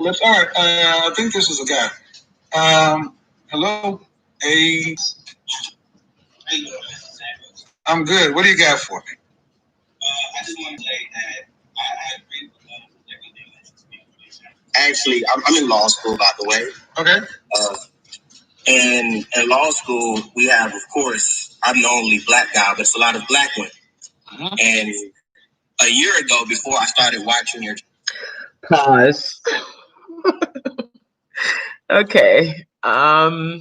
Let's all right. I think this is a guy. Hello. Hey. I'm good. What do you got for me? I just want to say that I agree with everything that you speak. Actually, I'm in law school, by the way. Okay. And in law school, we have, of course, I'm the only black guy, but it's a lot of black women. Uh-huh. And a year ago, before I started watching your pause. Okay. No,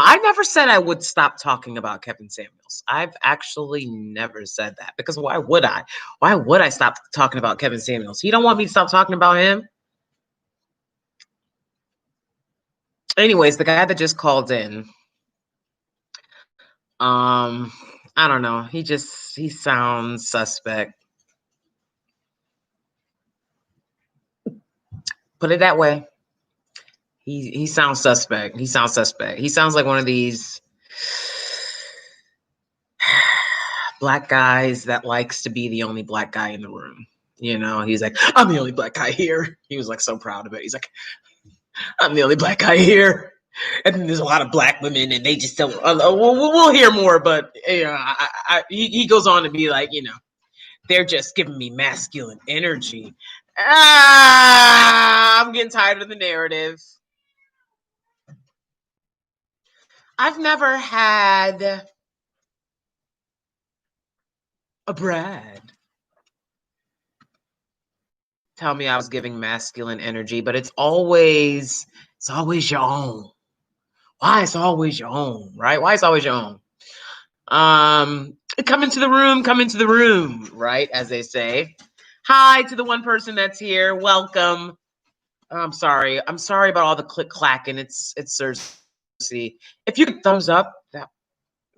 I never said I would stop talking about Kevin Samuels. I've actually never said that, because why would I? Why would I stop talking about Kevin Samuels? He don't want me to stop talking about him. Anyways, the guy that just called in, I don't know. He sounds suspect. Put it that way. He sounds suspect. He sounds suspect. He sounds like one of these black guys that likes to be the only black guy in the room. You know, he's like, I'm the only black guy here. He was like so proud of it. He's like, I'm the only black guy here. And then there's a lot of black women, and they just don't. We'll hear more, but you know, he goes on to be like, you know, they're just giving me masculine energy. I'm getting tired of the narrative. I've never had a Brad tell me I was giving masculine energy, but it's always your own. Why it's always your own, right? Why it's always your own? Come into the room, right? As they say. Hi to the one person that's here. Welcome. I'm sorry about all the click clacking. It's Cersei. If you could thumbs up, that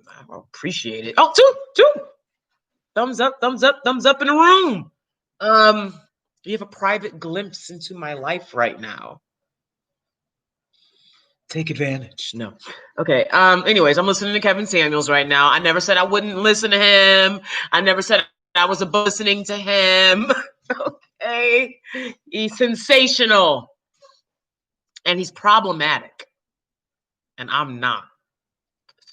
I will appreciate it. Oh, two. Thumbs up in the room. You have a private glimpse into my life right now. Take advantage. No. Okay. Anyways, I'm listening to Kevin Samuels right now. I never said I wouldn't listen to him. I never said I was listening to him. Okay. He's sensational. And he's problematic. And I'm not.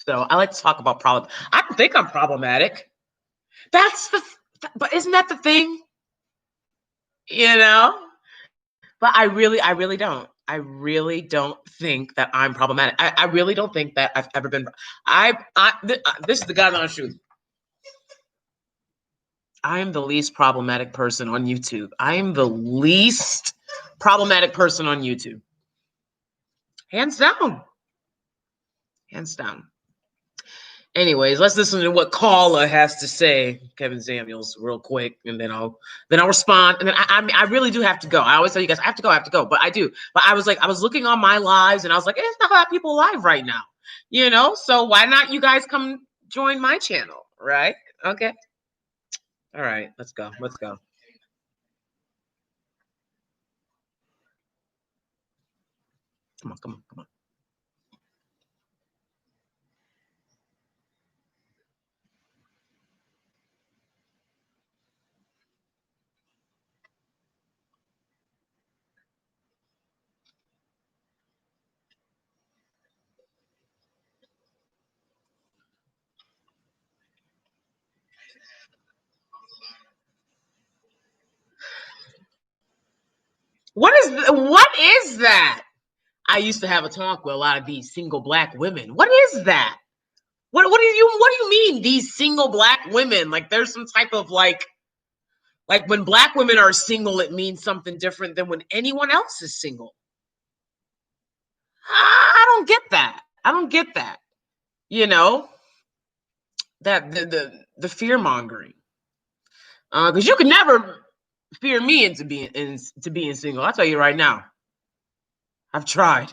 So I like to talk about problem. I don't think I'm problematic. But isn't that the thing? You know? But I really don't. I really don't think that I'm problematic. I really don't think that I've ever been. This is the God's honest truth. I am the least problematic person on YouTube. I am the least problematic person on YouTube. Hands down. Hands down. Anyways, let's listen to what Carla has to say, Kevin Samuels, real quick, and then I'll respond. And then I really do have to go. I always tell you guys I have to go, but I do. But I was looking on my lives, and I was like, it's not a lot of people live right now, you know. So why not you guys come join my channel, right? Okay. All right, let's go. Come on. What is that? I used to have a talk with a lot of these single black women. What is that? What do you mean, these single black women? Like there's some type of like when black women are single, it means something different than when anyone else is single. I don't get that. You know, that the fear mongering. Because you could never fear me into being single. I'll tell you right now. I've tried.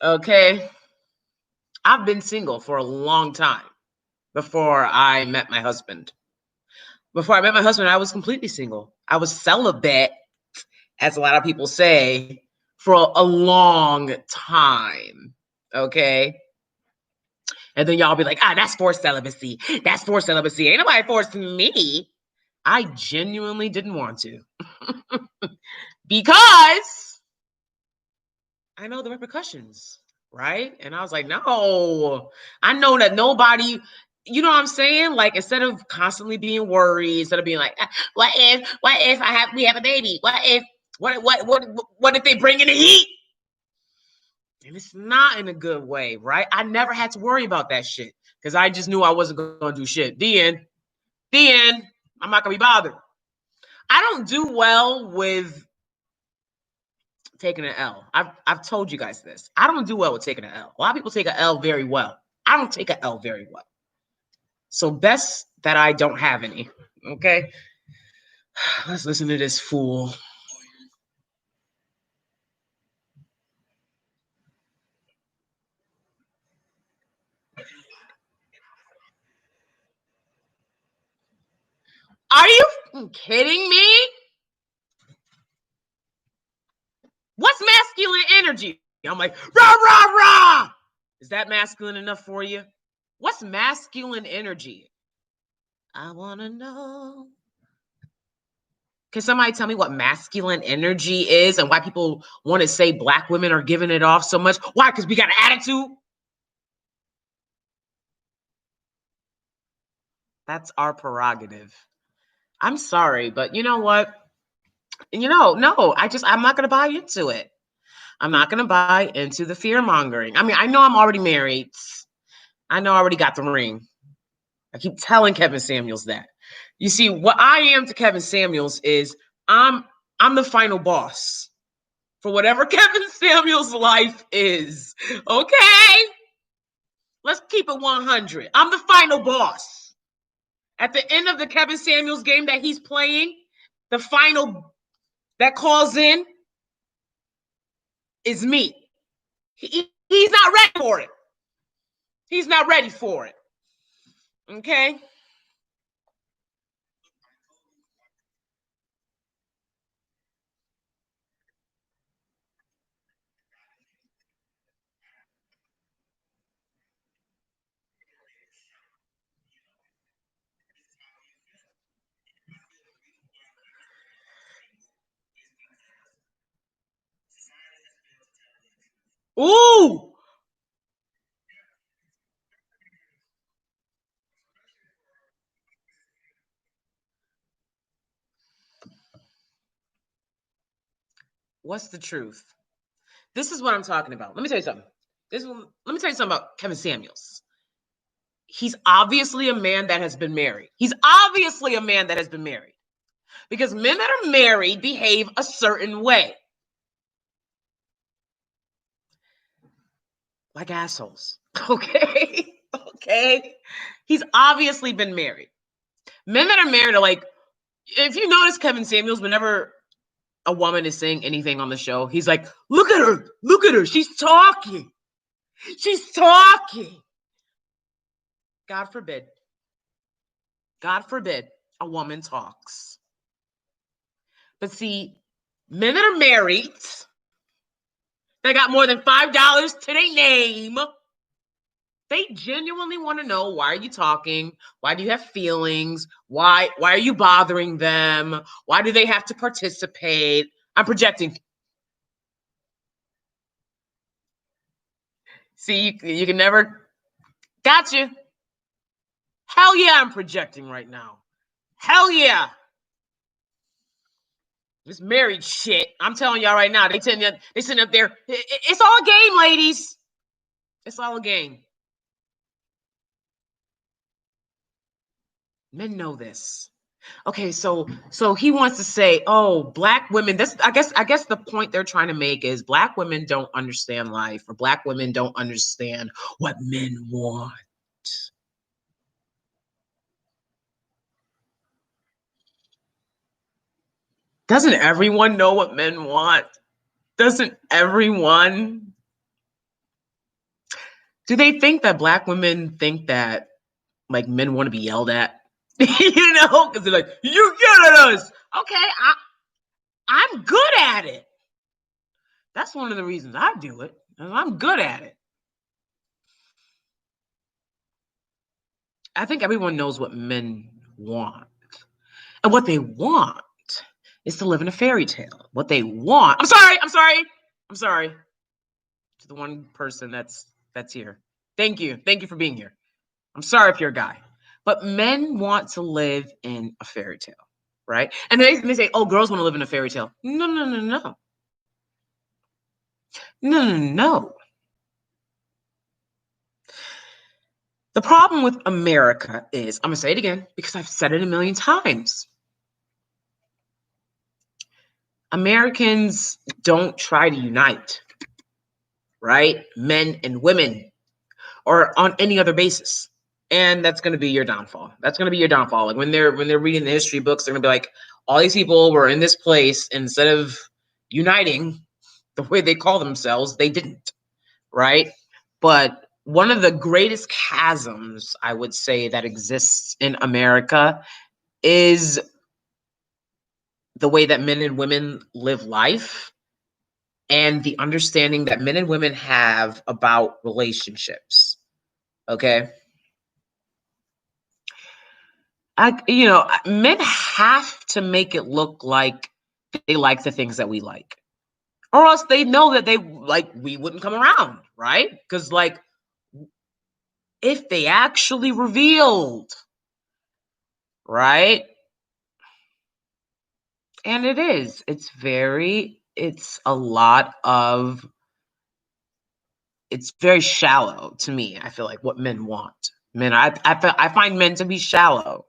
Okay. I've been single for a long time before I met my husband. Before I met my husband, I was completely single. I was celibate, as a lot of people say, for a long time. Okay. And then y'all be like, that's forced celibacy. That's forced celibacy. Ain't nobody forcing me. I genuinely didn't want to. Because I know the repercussions, right? And I was like, no, I know that nobody, you know what I'm saying? Like, instead of constantly being worried, instead of being like, what if we have a baby? What if they bring in the heat? And it's not in a good way, right? I never had to worry about that shit because I just knew I wasn't going to do shit. The end. I'm not going to be bothered. I don't do well with taking an L. I've told you guys this. I don't do well with taking an L. A lot of people take an L very well. I don't take an L very well. So best that I don't have any. Okay. Let's listen to this fool. Are you kidding me? What's masculine energy? I'm like, rah, rah, rah. Is that masculine enough for you? What's masculine energy? I want to know. Can somebody tell me what masculine energy is and why people want to say Black women are giving it off so much? Why? Because we got an attitude? That's our prerogative. I'm sorry, but you know what? No, I'm not going to buy into it. I'm not going to buy into the fear mongering. I mean, I know I'm already married. I know I already got the ring. I keep telling Kevin Samuels that. You see, what I am to Kevin Samuels is I'm the final boss for whatever Kevin Samuels' life is. Okay? Let's keep it 100. I'm the final boss. At the end of the Kevin Samuels game that he's playing, the final that calls in is me. He's not ready for it. He's not ready for it. Okay? Ooh! What's the truth? This is what I'm talking about. Let me tell you something. Let me tell you something about Kevin Samuels. He's obviously a man that has been married. He's obviously a man that has been married. Because men that are married behave a certain way. Like assholes. Okay? Okay? He's obviously been married. Men that are married are like, if you notice Kevin Samuels, whenever a woman is saying anything on the show, he's like, look at her, she's talking. She's talking. God forbid. God forbid a woman talks. But see, men that are married, they got more than $5 to their name. They genuinely want to know, why are you talking? Why do you have feelings? Why are you bothering them? Why do they have to participate? I'm projecting. See, you can never. Got you. Hell yeah, I'm projecting right now. Hell yeah. This married shit. I'm telling y'all right now. They sitting up there. It's all a game, ladies. It's all a game. Men know this. Okay, so he wants to say, oh, Black women. This I guess the point they're trying to make is Black women don't understand life, or Black women don't understand what men want. Doesn't everyone know what men want? Doesn't everyone? Do they think that Black women think that like men want to be yelled at? Because they're like, you yell at us. Okay, I'm good at it. That's one of the reasons I do it. I'm good at it. I think everyone knows what men want. And what they want is to live in a fairy tale. What they want. I'm sorry. To the one person that's here. Thank you for being here. I'm sorry if you're a guy. But men want to live in a fairy tale, right? And they say, oh, girls want to live in a fairy tale. No. No. The problem with America is, I'm going to say it again because I've said it a million times. Americans don't try to unite, right? Men and women, or on any other basis. And that's going to be your downfall. Like when they're reading the history books, they're going to be like, all these people were in this place, instead of uniting the way they call themselves, they didn't, right? But one of the greatest chasms, I would say, that exists in America is the way that men and women live life and the understanding that men and women have about relationships. Okay. Men have to make it look like they like the things that we like, or else they know that we wouldn't come around, right? Because if they actually revealed, right? And it's very shallow to me. I feel like what men want. I find men to be shallow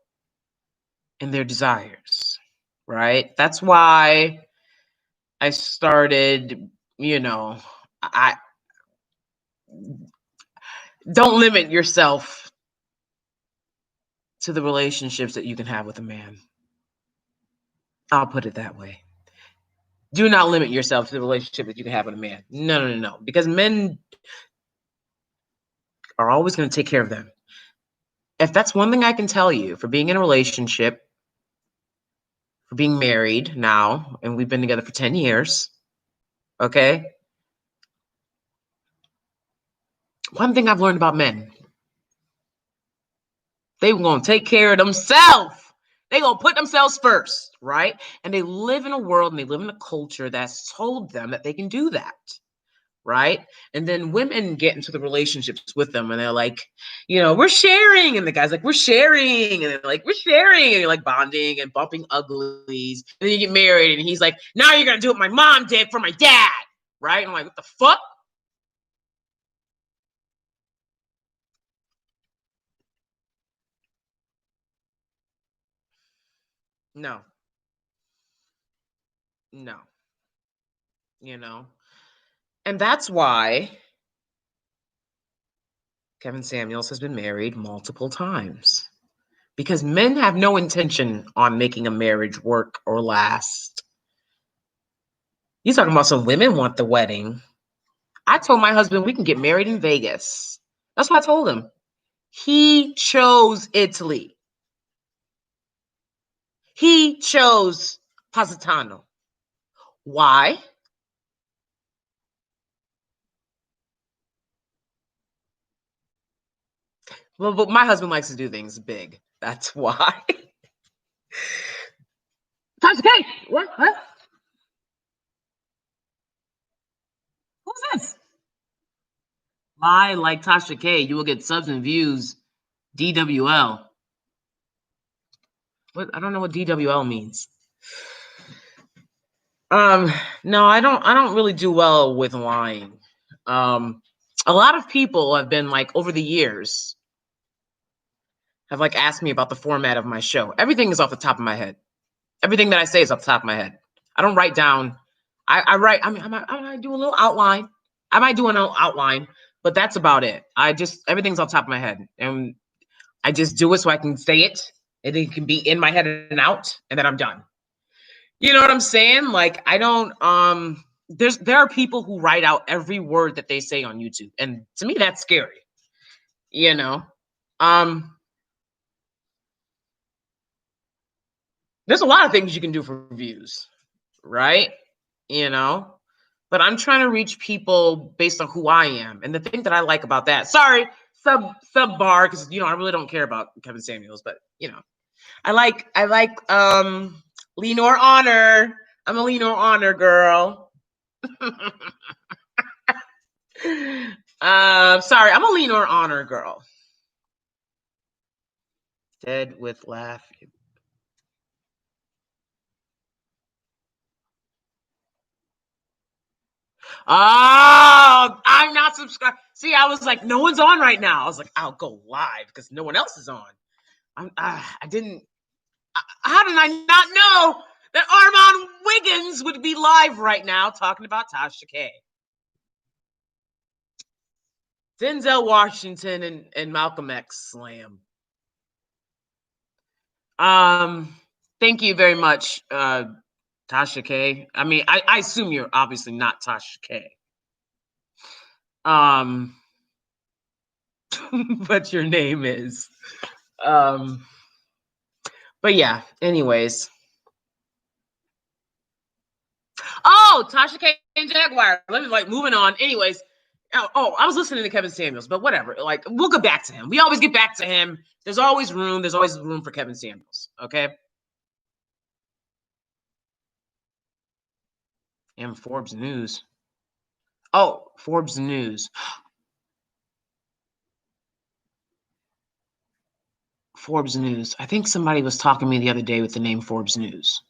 in their desires, right? That's why I started, I don't limit yourself to the relationships that you can have with a man. I'll put it that way. Do not limit yourself to the relationship that you can have with a man. No. Because men are always going to take care of them. If that's one thing I can tell you, for being in a relationship, for being married now, and we've been together for 10 years, okay? One thing I've learned about men, they going to take care of themselves. They going to put themselves first, right? And they live in a world and they live in a culture that's told them that they can do that, right? And then women get into the relationships with them and they're like, we're sharing. And the guy's like, we're sharing. And they're like, we're sharing. And you're like bonding and bumping uglies. And then you get married and he's like, now you're going to do what my mom did for my dad, right? And I'm like, what the fuck? No. And that's why Kevin Samuels has been married multiple times, because men have no intention on making a marriage work or last. You talking about some women want the wedding. I told my husband we can get married in Vegas. That's what I told him. He chose Italy. He chose Positano. Why? Well, but my husband likes to do things big. That's why. Tasha K. What? Who's this? Lie like Tasha K. You will get subs and views. DWL. What? I don't know what DWL means. No, I don't really do well with lying. A lot of people have been over the years have asked me about the format of my show. Everything is off the top of my head. Everything that I say is off the top of my head. I don't write down. I write. I might do a little outline. I might do an outline, but that's about it. Everything's off the top of my head, and I just do it so I can say it, and it can be in my head and out, and then I'm done. You know what I'm saying? I don't. There are people who write out every word that they say on YouTube, and to me, that's scary. There's a lot of things you can do for views, right? But I'm trying to reach people based on who I am. And the thing that I like about that, sorry, sub bar, because I really don't care about Kevin Samuels, but I like Lenore Honor. I'm a Lenore Honor girl. Sorry, I'm a Lenore Honor girl. Dead with laugh. Oh, I'm not subscribed. See, I was like, no one's on right now. I was like, I'll go live because no one else is on. I didn't. How did I not know that Armand Wiggins would be live right now talking about Tasha K? Denzel Washington and Malcolm X slam. Thank you very much, Tasha K. I mean, I assume you're obviously not Tasha K. But your name is. But yeah, anyways. Oh, Tasha K and Jaguar. Let me moving on. Anyways, I was listening to Kevin Samuels, but whatever. Like, we'll get back to him. We always get back to him. There's always room. There's always room for Kevin Samuels. Okay. And Forbes News. Oh, Forbes News. Forbes News. I think somebody was talking to me the other day with the name Forbes News.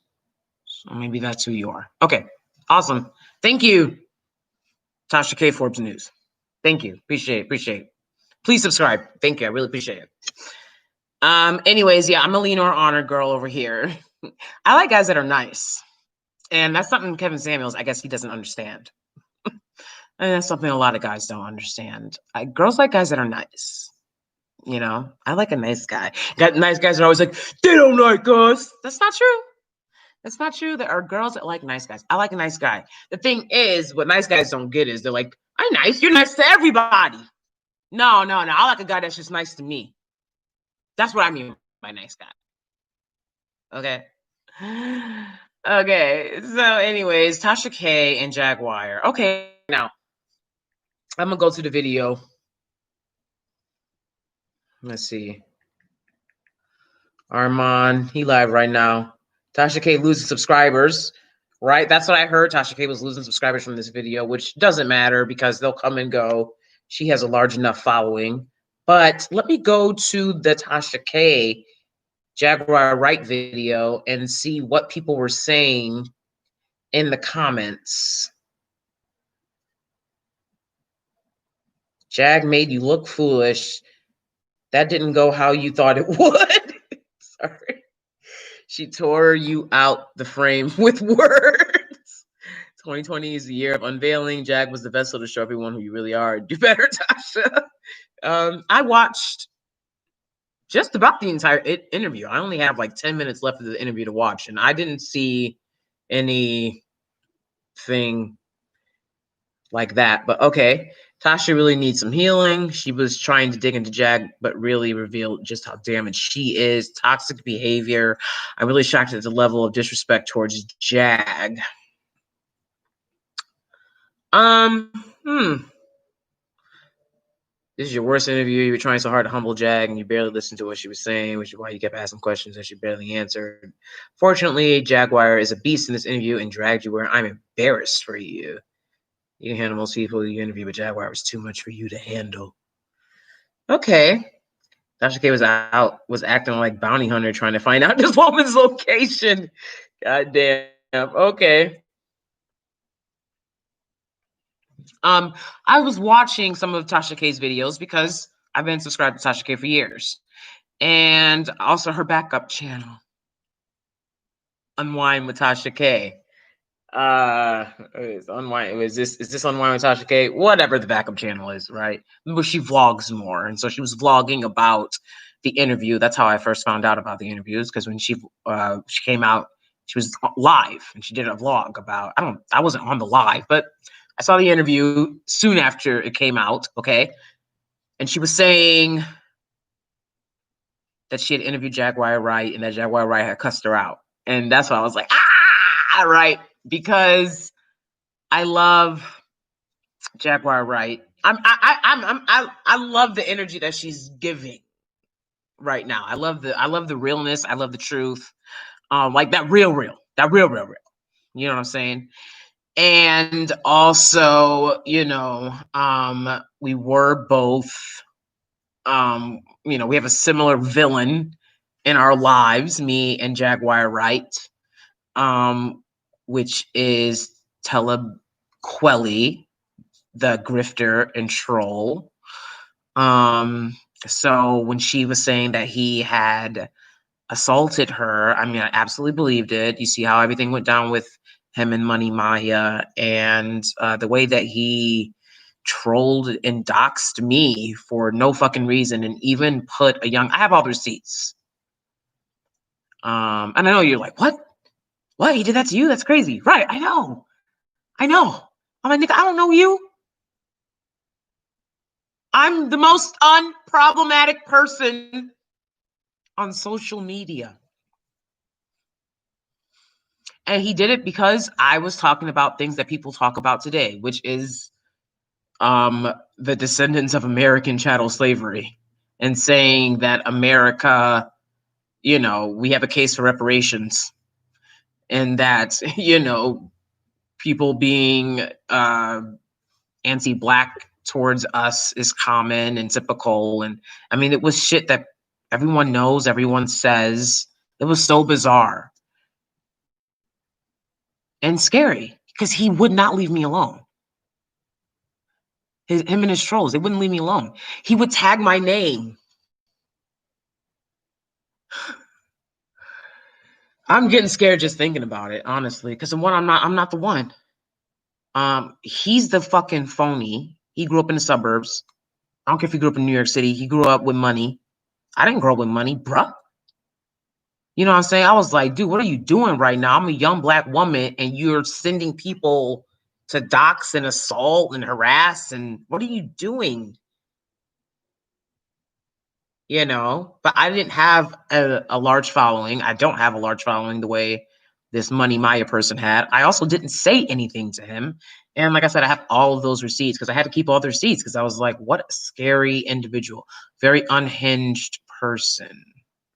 So maybe that's who you are. Okay. Awesome. Thank you, Tasha K. Forbes News. Thank you. Appreciate it. Please subscribe. Thank you. I really appreciate it. Anyways, yeah, I'm a Lenore Honor girl over here. I like guys that are nice. And that's something Kevin Samuels, I guess he doesn't understand. And that's something a lot of guys don't understand. Girls like guys that are nice. You know, I like a nice guy. Got nice guys are always like, they don't like us. That's not true. That's not true. There are girls that like nice guys. I like a nice guy. The thing is, what nice guys don't get is they're like, I'm nice. You're nice to everybody. No. I like a guy that's just nice to me. That's what I mean by nice guy. Okay. Okay. So, anyways, Tasha K and Jaguar. Okay. Now, I'm going to go to the video. Let's see. Armand, he live right now. Tasha K losing subscribers, right? That's what I heard. Tasha K was losing subscribers from this video, which doesn't matter because they'll come and go. She has a large enough following. But let me go to the Tasha K Jaguar Right video and see what people were saying in the comments. Jag made you look foolish. That didn't go how you thought it would. Sorry. She tore you out the frame with words. 2020 is the year of unveiling. Jag was the vessel to show everyone who you really are. Do better, Tasha. I watched just about the entire interview. I only have like 10 minutes left of the interview to watch, and I didn't see anything like that. But okay, Tasha really needs some healing. She was trying to dig into Jag, but really revealed just how damaged she is. Toxic behavior. I'm really shocked at the level of disrespect towards Jag. This is your worst interview. You were trying so hard to humble Jag, and you barely listened to what she was saying, which is why you kept asking questions that she barely answered. Fortunately, Jaguar is a beast in this interview and dragged you where I'm embarrassed for you. You can handle most people you interview, but Jaguar was too much for you to handle. Okay. Tasha K was acting like bounty hunter trying to find out this woman's location. God damn. Okay. I was watching some of Tasha K's videos because I've been subscribed to Tasha K for years. And also her backup channel, Unwind with Tasha K. Unwind. Is this Unwind with Tasha K? Whatever the backup channel is, right? But she vlogs more, and so she was vlogging about the interview. That's how I first found out about the interviews, because when she came out, she was live and she did a vlog about. I wasn't on the live, but I saw the interview soon after it came out. Okay, and she was saying that she had interviewed Jaguar Wright and that Jaguar Wright had cussed her out, and that's why I was like, right. Because I love Jaguar Wright. I love the energy that she's giving, right now. I love the realness. I love the truth. Like that real. That real. You know what I'm saying? And also, we were both we have a similar villain in our lives, me and Jaguar Wright, which is Talib Kweli, the grifter and troll. So when she was saying that he had assaulted her, I mean, I absolutely believed it. You see how everything went down with him and Money Maya, and the way that he trolled and doxed me for no fucking reason, and even put I have all the receipts. And I know you're like, what? What? He did that to you? That's crazy. Right, I know. I'm like, nigga, I don't know you. I'm the most unproblematic person on social media. And he did it because I was talking about things that people talk about today, which is the descendants of American chattel slavery, and saying that America, we have a case for reparations, and that, people being anti-Black towards us is common and typical. And I mean, it was shit that everyone knows, everyone says. It was so bizarre and scary because he would not leave me alone. Him and his trolls, they wouldn't leave me alone. He would tag my name. I'm getting scared just thinking about it, honestly, because I'm not the one. He's the fucking phony. He grew up in the suburbs. I don't care if he grew up in New York City. He grew up with money. I didn't grow up with money, bruh. You know what I'm saying? I was like, dude, what are you doing right now? I'm a young Black woman, and you're sending people to dox and assault and harass, and what are you doing? But I didn't have a large following. I don't have a large following the way this Money Maya person had. I also didn't say anything to him. And like I said, I have all of those receipts because I had to keep all the receipts because I was like, what a scary individual. Very unhinged person.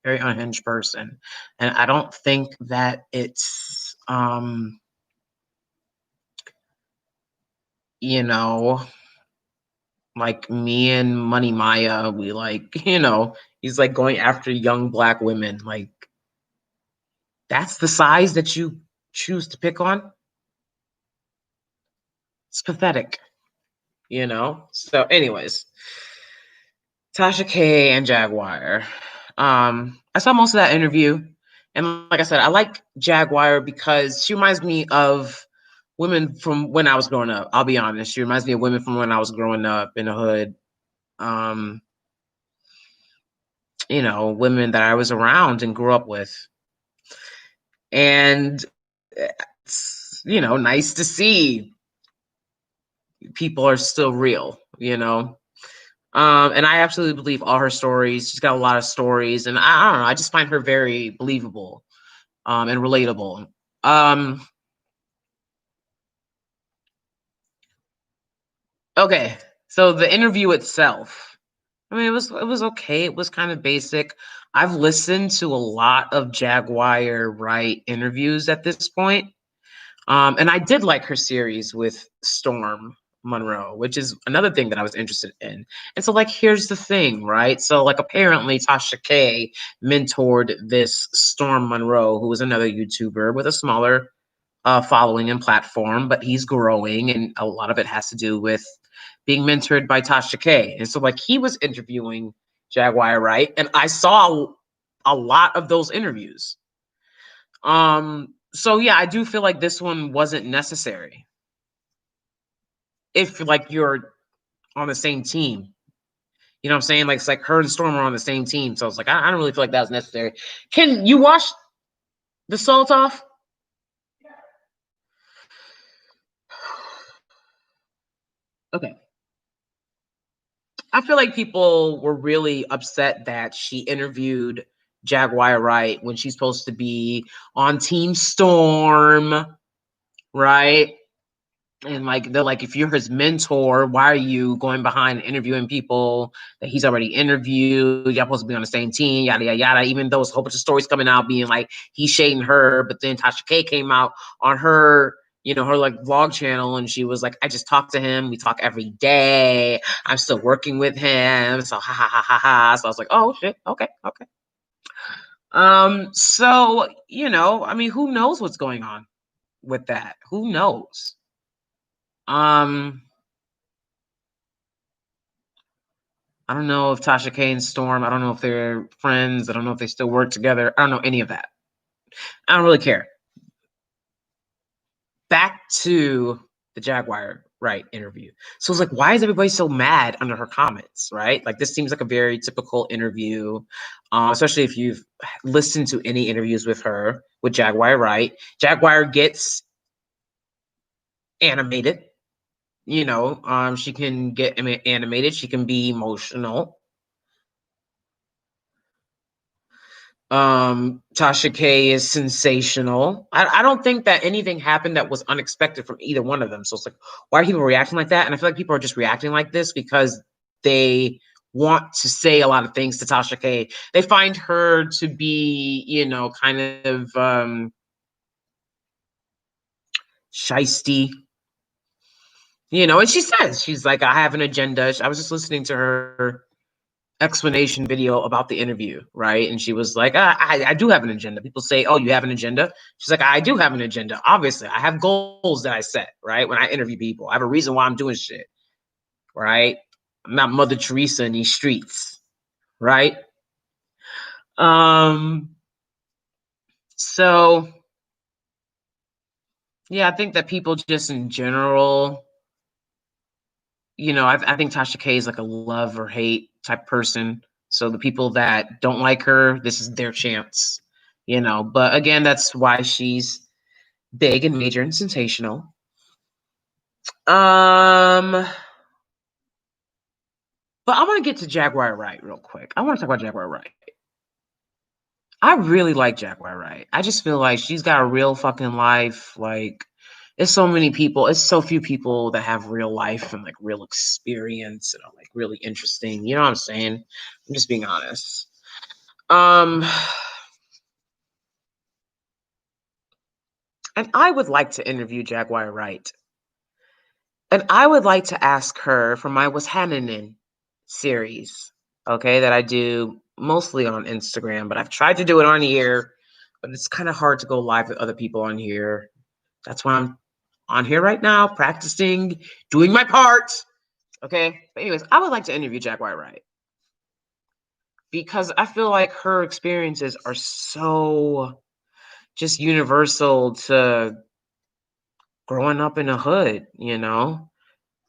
Very unhinged person. And I don't think that it's, like me and Money Maya, we he's like going after young Black women. Like, that's the size that you choose to pick on? It's pathetic, So anyways, Tasha K and Jaguar. I saw most of that interview. And like I said, I like Jaguar because she reminds me of women from when I was growing up. I'll be honest. She reminds me of women from when I was growing up in the hood. Women that I was around and grew up with. And it's, nice to see people are still real, and I absolutely believe all her stories. She's got a lot of stories, and I don't know, I just find her very believable, and relatable. Okay, so the interview itself, I mean, it was okay. It was kind of basic. I've listened to a lot of Jaguar Wright interviews at this point. And I did like her series with Storm Monroe, which is another thing that I was interested in. And so, like, here's the thing, right? So, like, apparently Tasha K mentored this Storm Monroe, who was another YouTuber with a smaller following and platform, but he's growing, and a lot of it has to do with being mentored by Tasha K. And so, like, he was interviewing Jaguar Wright, and I saw a lot of those interviews. So yeah, I do feel like this one wasn't necessary. If like you're on the same team. You know what I'm saying? Like it's like her and Storm are on the same team. So it's like I don't really feel like that was necessary. Can you wash the salt off? Okay. I feel like people were really upset that she interviewed Jaguar Wright when she's supposed to be on Team Storm, right? And like they're like, if you're his mentor, why are you going behind and interviewing people that he's already interviewed? Y'all supposed to be on the same team, yada yada yada. Even though it's a whole bunch of stories coming out being like he's shading her, but then Tasha K came out on her, her like vlog channel, and she was like, I just talk to him. We talk every day. I'm still working with him. So ha ha ha ha ha. So I was like, oh shit, okay, okay. So I mean, who knows what's going on with that? Who knows? Um, I don't know if Tasha K and Storm, I don't know if they're friends. I don't know if they still work together. I don't know any of that. I don't really care. Back to the Jaguar, right, interview. So it's like, why is everybody so mad under her comments, right? Like, this seems like a very typical interview, especially if you've listened to any interviews with her, with Jaguar, right? Jaguar gets animated. She can get animated. She can be emotional. Tasha K is sensational. I don't think that anything happened that was unexpected from either one of them. So it's like, why are people reacting like that? And I feel like people are just reacting like this because they want to say a lot of things to Tasha K. They find her to be, kind of shisty. And she says, she's like, I have an agenda. I was just listening to her explanation video about the interview, right? And she was like, I do have an agenda. People say, oh, you have an agenda? She's like, I do have an agenda. Obviously, I have goals that I set, right? When I interview people, I have a reason why I'm doing shit, right? I'm not Mother Teresa in these streets, right? So yeah, I think that people just in general, I think Tasha K is like a love or hate type person. So the people that don't like her, this is their chance, But again, that's why she's big and major and sensational. But I want to get to Jaguar Wright real quick. I want to talk about Jaguar Wright. I really like Jaguar Wright. I just feel like she's got a real fucking life. Like, it's so many people. It's so few people that have real life and like real experience and are like really interesting. You know what I'm saying? I'm just being honest. And I would like to interview Jaguar Wright. And I would like to ask her for my What's Happening series, okay, that I do mostly on Instagram, but I've tried to do it on here, but it's kind of hard to go live with other people on here. That's why I'm on here right now, practicing, doing my part. Okay. But anyways, I would like to interview Jaguar Wright because I feel like her experiences are so just universal to growing up in the hood.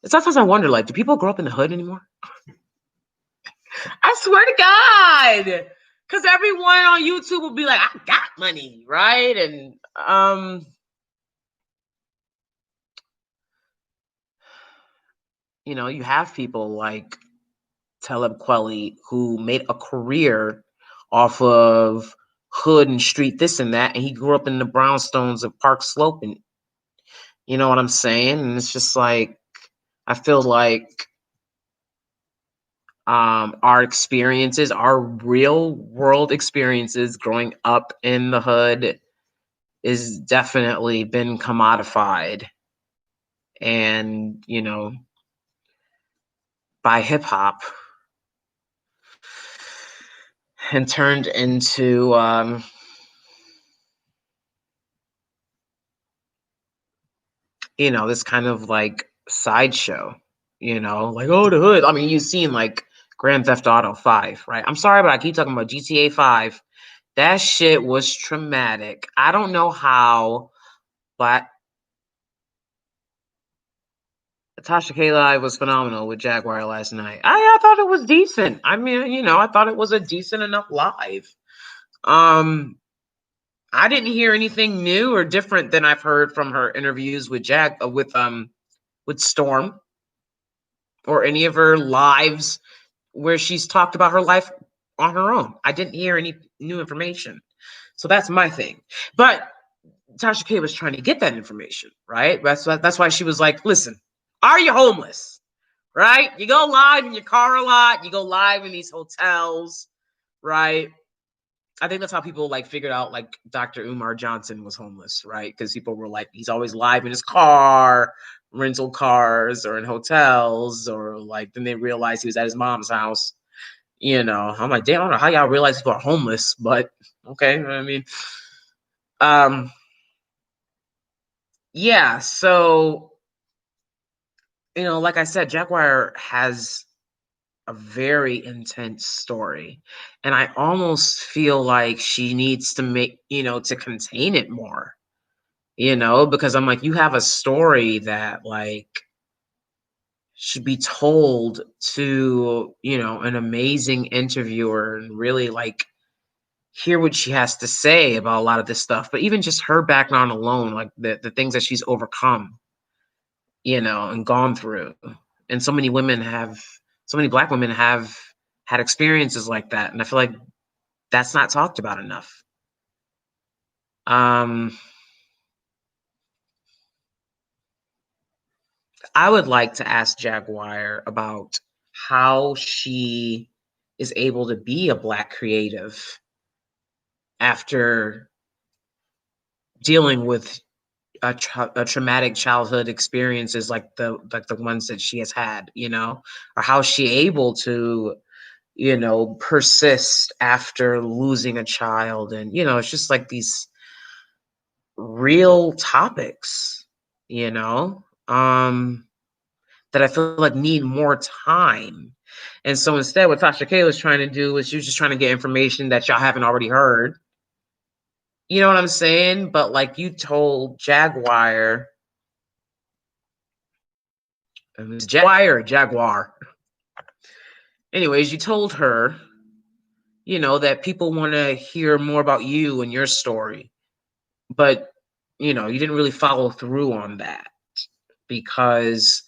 Sometimes I wonder, like, do people grow up in the hood anymore? I swear to God. Because everyone on YouTube will be like, I got money, right? And you have people like Talib Kweli who made a career off of hood and street this and that, and he grew up in the brownstones of Park Slope, and you know what I'm saying? And it's just like, I feel like our experiences, our real world experiences growing up in the hood is definitely been commodified and, by hip hop and turned into this kind of like sideshow, like, oh, the hood. I mean, you've seen like Grand Theft Auto 5, right? I'm sorry, but I keep talking about GTA 5. That shit was traumatic. I don't know how, but Tasha K Live was phenomenal with Jaguar last night. I thought it was decent. I mean, I thought it was a decent enough live. I didn't hear anything new or different than I've heard from her interviews with with Storm or any of her lives where she's talked about her life on her own. I didn't hear any new information. So that's my thing. But Tasha K was trying to get that information, right? That's why she was like, listen, are you homeless? Right? You go live in your car a lot. You go live in these hotels, right? I think that's how people like figured out like Dr. Umar Johnson was homeless, right? Because people were like, he's always live in his car, rental cars, or in hotels, or like then they realized he was at his mom's house. I'm like, damn, I don't know how y'all realize people are homeless, but okay. I mean, um, yeah. So like I said, Jaguar has a very intense story, and I almost feel like she needs to make to contain it more. Because I'm like, you have a story that like should be told to, an amazing interviewer and really like hear what she has to say about a lot of this stuff. But even just her background alone, like the things that she's overcome, and gone through. And so many Black women have had experiences like that. And I feel like that's not talked about enough. I would like to ask Jaguar about how she is able to be a Black creative after dealing with a traumatic childhood experiences like the ones that she has had, or how is she able to, persist after losing a child. And, it's just like these real topics, that I feel like need more time. And so instead, what Tasha K was trying to do was she was just trying to get information that y'all haven't already heard. You know what I'm saying? But like you told Jaguar, Jaguar. Anyways, you told her, that people want to hear more about you and your story. But, you didn't really follow through on that because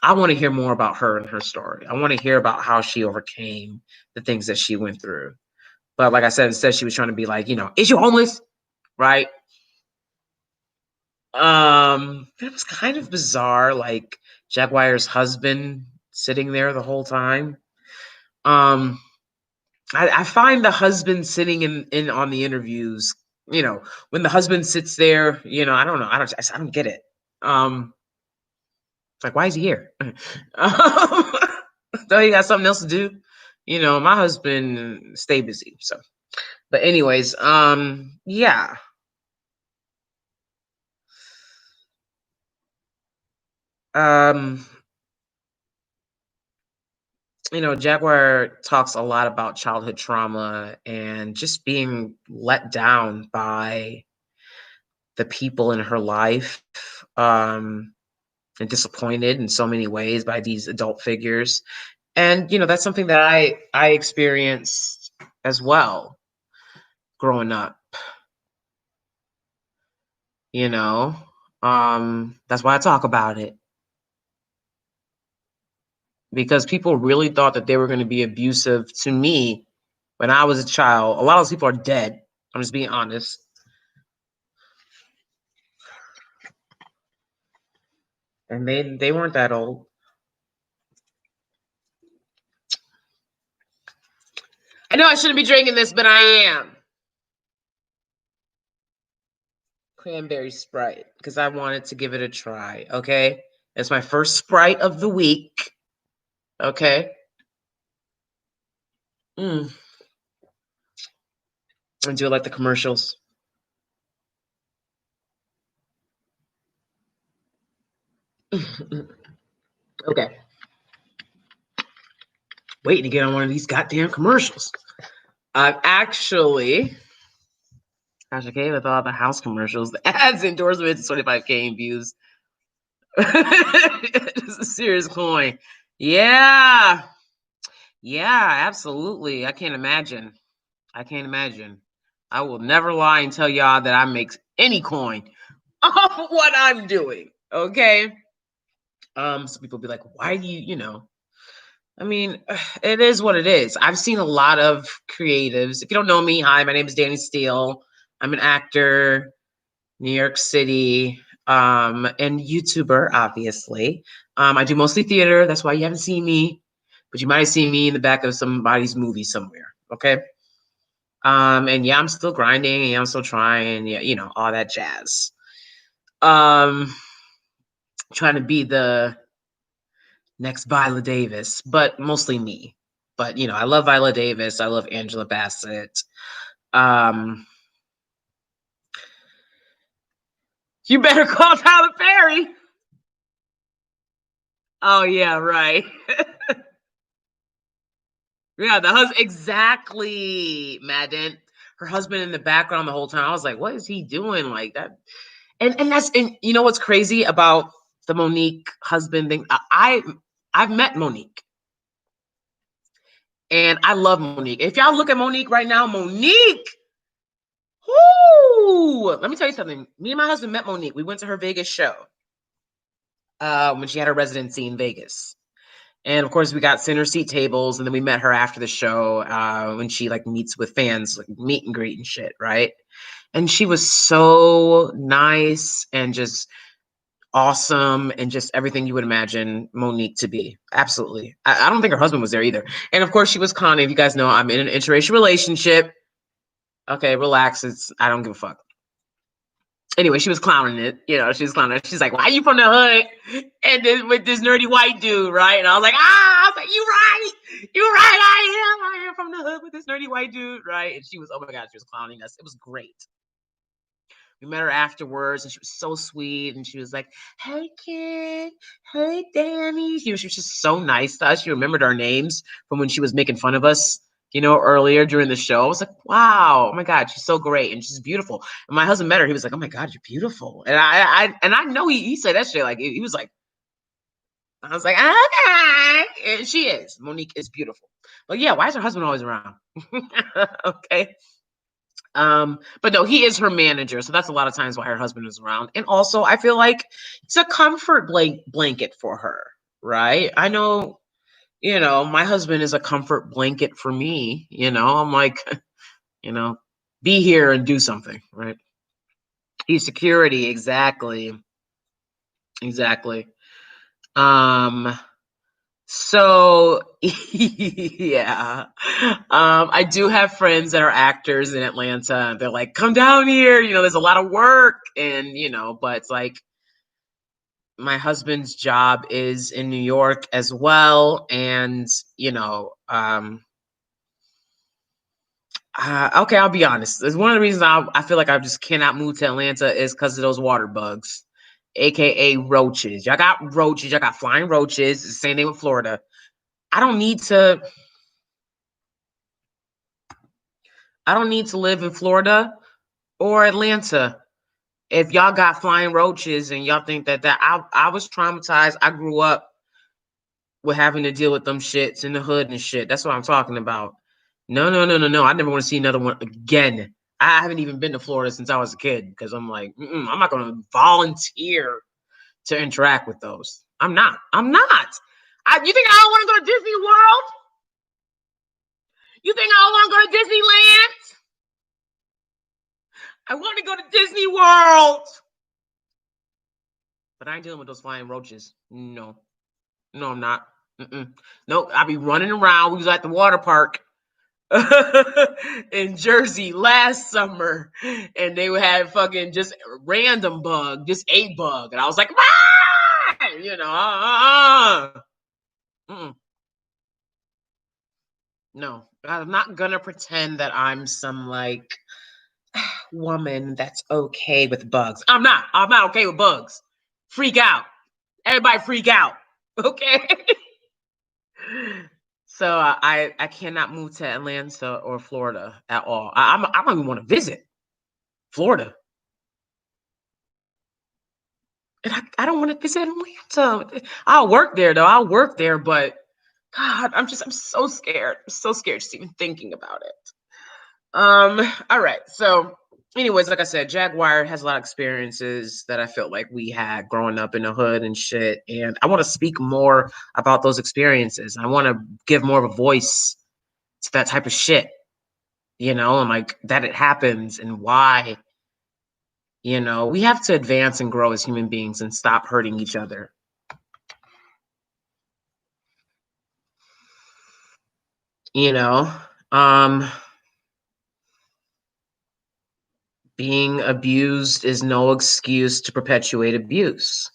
I want to hear more about her and her story. I want to hear about how she overcame the things that she went through. But like I said, instead she was trying to be like, is you homeless? Right? It was kind of bizarre, like Jaguar's husband sitting there the whole time. I find the husband sitting in on the interviews, when the husband sits there, I don't know. I don't get it. It's like, why is he here? So he got something else to do. My husband stay busy. So, but anyways, yeah. Um, Jaguar talks a lot about childhood trauma and just being let down by the people in her life, and disappointed in so many ways by these adult figures. And, that's something that I experienced as well growing up, you know. That's why I talk about it. Because people really thought that they were going to be abusive to me when I was a child. A lot of those people are dead. I'm just being honest. And they weren't that old. I know I shouldn't be drinking this, but I am. Cranberry Sprite, because I wanted to give it a try, okay? It's my first Sprite of the week, okay? And do it like the commercials. Okay. Waiting to get on one of these goddamn commercials. I've actually, gosh, I can't even thought the house commercials. The ads, endorsements, 25K in views. It's a serious coin. Yeah. Yeah, absolutely. I can't imagine. I will never lie and tell y'all that I make any coin off what I'm doing. Okay. So people be like, why do you, I mean, it is what it is. I've seen a lot of creatives. If you don't know me, hi, my name is DanieSteel. I'm an actor. New York City, and YouTuber, obviously. I do mostly theater. That's why you haven't seen me, but you might have seen me in the back of somebody's movie somewhere. Okay. And yeah, I'm still grinding and yeah, I'm still trying. Yeah, all that jazz. Um, Trying to be the next Viola Davis, but mostly me. But I love Viola Davis. I love Angela Bassett. Um, you better call Tyler Perry. Oh yeah, right. Yeah, the husband exactly, Madden. Her husband in the background the whole time. I was like, what is he doing like that? And you know what's crazy about the Monique husband thing? I've met Monique. And I love Monique. If y'all look at Monique right now, Monique, whoo, let me tell you something. Me and my husband met Monique. We went to her Vegas show when she had her residency in Vegas. And of course, we got center seat tables, and then we met her after the show when she like meets with fans, like meet and greet and shit, right? And she was so nice and just awesome and just everything you would imagine Monique to be. Absolutely. I don't think her husband was there either. And of course, she was conning. You guys know I'm in an interracial relationship. Okay, relax. I don't give a fuck. Anyway, she was clowning it. She was clowning it. She's like, why are you from the hood? And then with this nerdy white dude, right? And I was like, you right. You're right. I am from the hood with this nerdy white dude, right? And she was, oh my God, she was clowning us. It was great. We met her afterwards and she was so sweet. And she was like, hey, kid. Hey, Danie. She was just so nice to us. She remembered our names from when she was making fun of us, earlier during the show. I was like, wow, oh my God, she's so great. And she's beautiful. And my husband met her. He was like, oh my God, you're beautiful. And I know he said that shit. Like, he was like, I was like, okay. And she is. Monique is beautiful. But yeah, why is her husband always around? Okay. But no, he is her manager, so that's a lot of times why her husband is around. And also, I feel like it's a comfort blanket for her, right? I know, my husband is a comfort blanket for me. I'm like, be here and do something, right? He's security, exactly, exactly. So yeah. I do have friends that are actors in Atlanta. They're like, come down here, there's a lot of work and but it's like my husband's job is in New York as well. And okay, I'll be honest. It's one of the reasons I feel like I just cannot move to Atlanta is because of those water bugs, aka roaches. Y'all got roaches, y'all got flying roaches. It's the same thing with Florida. I don't need to live in Florida or Atlanta. If y'all got flying roaches and y'all think that I was traumatized. I grew up with having to deal with them shits in the hood and shit. That's what I'm talking about. No, no, no, no, no. I never want to see another one again. I haven't even been to Florida since I was a kid because I'm like, I'm not going to volunteer to interact with those. I'm not. I'm not. You think I don't want to go to Disney World? You think I don't want to go to Disneyland? I want to go to Disney World. But I ain't dealing with those flying roaches. No. No, I'm not. Nope. I'll be running around. We was at the water park in Jersey last summer, and they would have fucking just random bug, just a bug, and I was like, no, I'm not gonna pretend that I'm some like woman that's okay with bugs. I'm not. I'm not okay with bugs. Freak out. Everybody freak out. Okay. So I cannot move to Atlanta or Florida at all. I don't even want to visit Florida. And I don't want to visit Atlanta. I'll work there though. I'll work there, but God, I'm so scared. I'm so scared just even thinking about it. All right. So, anyways, like I said, Jaguar has a lot of experiences that I felt like we had growing up in the hood and shit. And I want to speak more about those experiences. I want to give more of a voice to that type of shit, and like that it happens and why You know, we have to advance and grow as human beings and stop hurting each other. You know, um, being abused is no excuse to perpetuate abuse.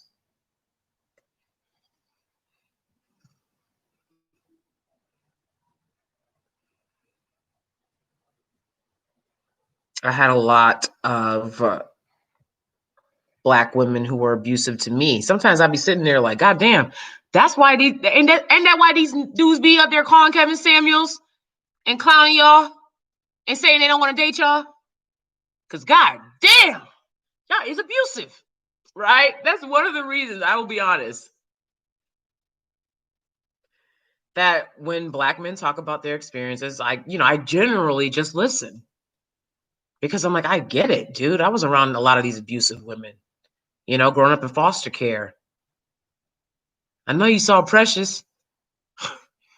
I had a lot of Black women who were abusive to me. Sometimes I'd be sitting there like, God damn, that's why these, and that why these dudes be up there calling Kevin Samuels and clowning y'all and saying they don't want to date y'all? Because God damn, y'all is abusive, right? That's one of the reasons, I will be honest, that when Black men talk about their experiences, I generally just listen. Because I'm like, I get it, dude. I was around a lot of these abusive women, growing up in foster care. I know you saw Precious.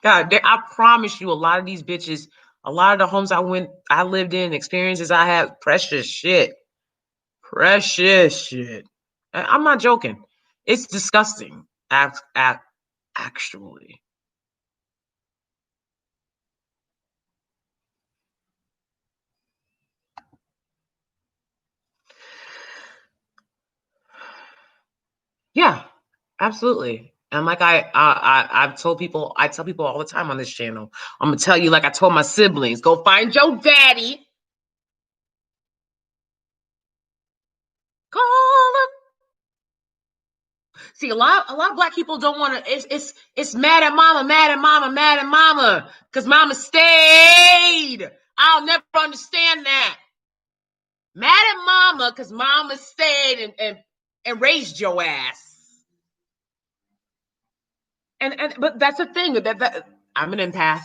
God, I promise you, a lot of these bitches, a lot of the homes I lived in, experiences I had, precious shit. Precious shit. I'm not joking. It's disgusting. Actually. Yeah, absolutely. And like I've told people, I tell people all the time on this channel, I'm gonna tell you, like I told my siblings, go find your daddy. Call him. See, a lot of Black people don't want to. It's mad at mama, mad at mama, mad at mama, because mama stayed. I'll never understand that. Mad at mama because mama stayed and raised your ass. And but that's the thing that I'm an empath.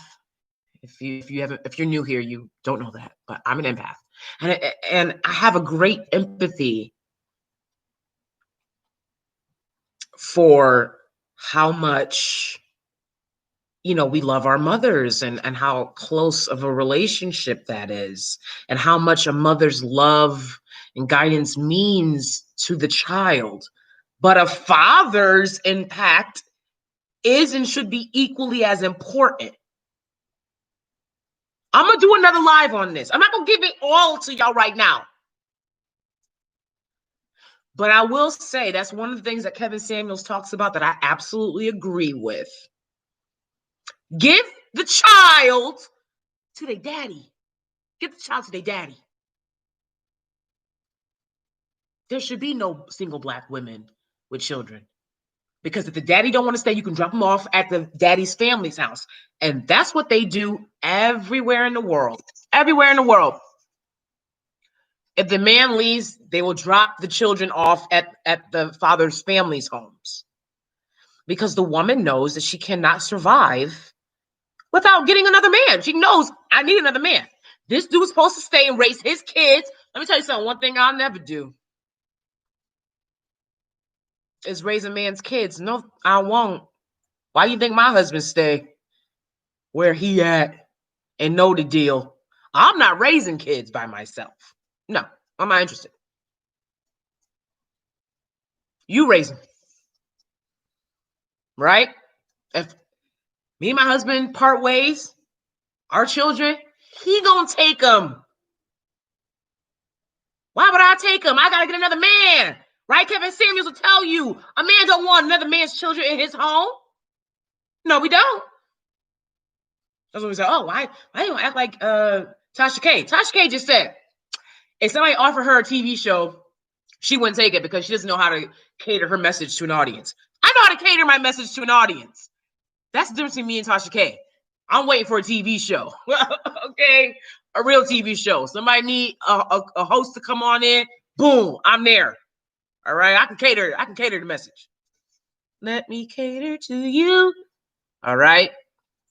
If you're new here, you don't know that, but I'm an empath, and I have a great empathy for how much we love our mothers, and how close of a relationship that is, and how much a mother's love and guidance means to the child. But a father's impact is and should be equally as important. I'm gonna do another live on this. I'm not gonna give it all to y'all right now. But I will say that's one of the things that Kevin Samuels talks about that I absolutely agree with. Give the child to their daddy. Give the child to their daddy. There should be no single Black women with children. Because if the daddy don't want to stay, you can drop them off at the daddy's family's house. And that's what they do everywhere in the world. Everywhere in the world. If the man leaves, they will drop the children off at the father's family's homes. Because the woman knows that she cannot survive without getting another man. She knows, I need another man. This dude's supposed to stay and raise his kids. Let me tell you something. One thing I'll never do is raise a man's kids. No, I won't. Why do you think my husband stay where he at and know the deal? I'm not raising kids by myself. No, I'm not interested. You raise them, right? If me and my husband part ways, our children, he gonna take them. Why would I take them? I gotta get another man, right? Kevin Samuels will tell you a man don't want another man's children in his home. No, we don't. That's what we say. Oh, why you act like Tasha K? Tasha K just said if somebody offered her a TV show, she wouldn't take it because she doesn't know how to cater her message to an audience. I know how to cater my message to an audience. That's the difference between me and Tasha K. I'm waiting for a TV show. Okay, a real TV show. Somebody need a host to come on in. Boom, I'm there. All right, I can cater. I can cater the message. Let me cater to you. All right.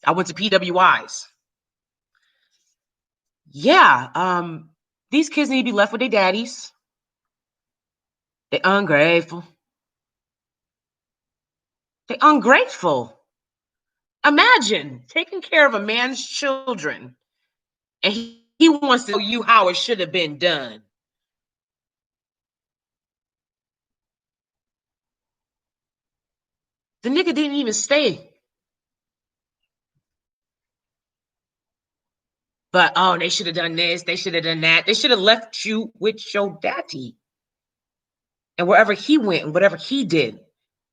I went to PWIs. Yeah. These kids need to be left with their daddies. They're ungrateful. They're ungrateful. Imagine taking care of a man's children and he wants to tell you how it should have been done. The nigga didn't even stay. But, oh, they should have done this. They should have done that. They should have left you with your daddy. And wherever he went and whatever he did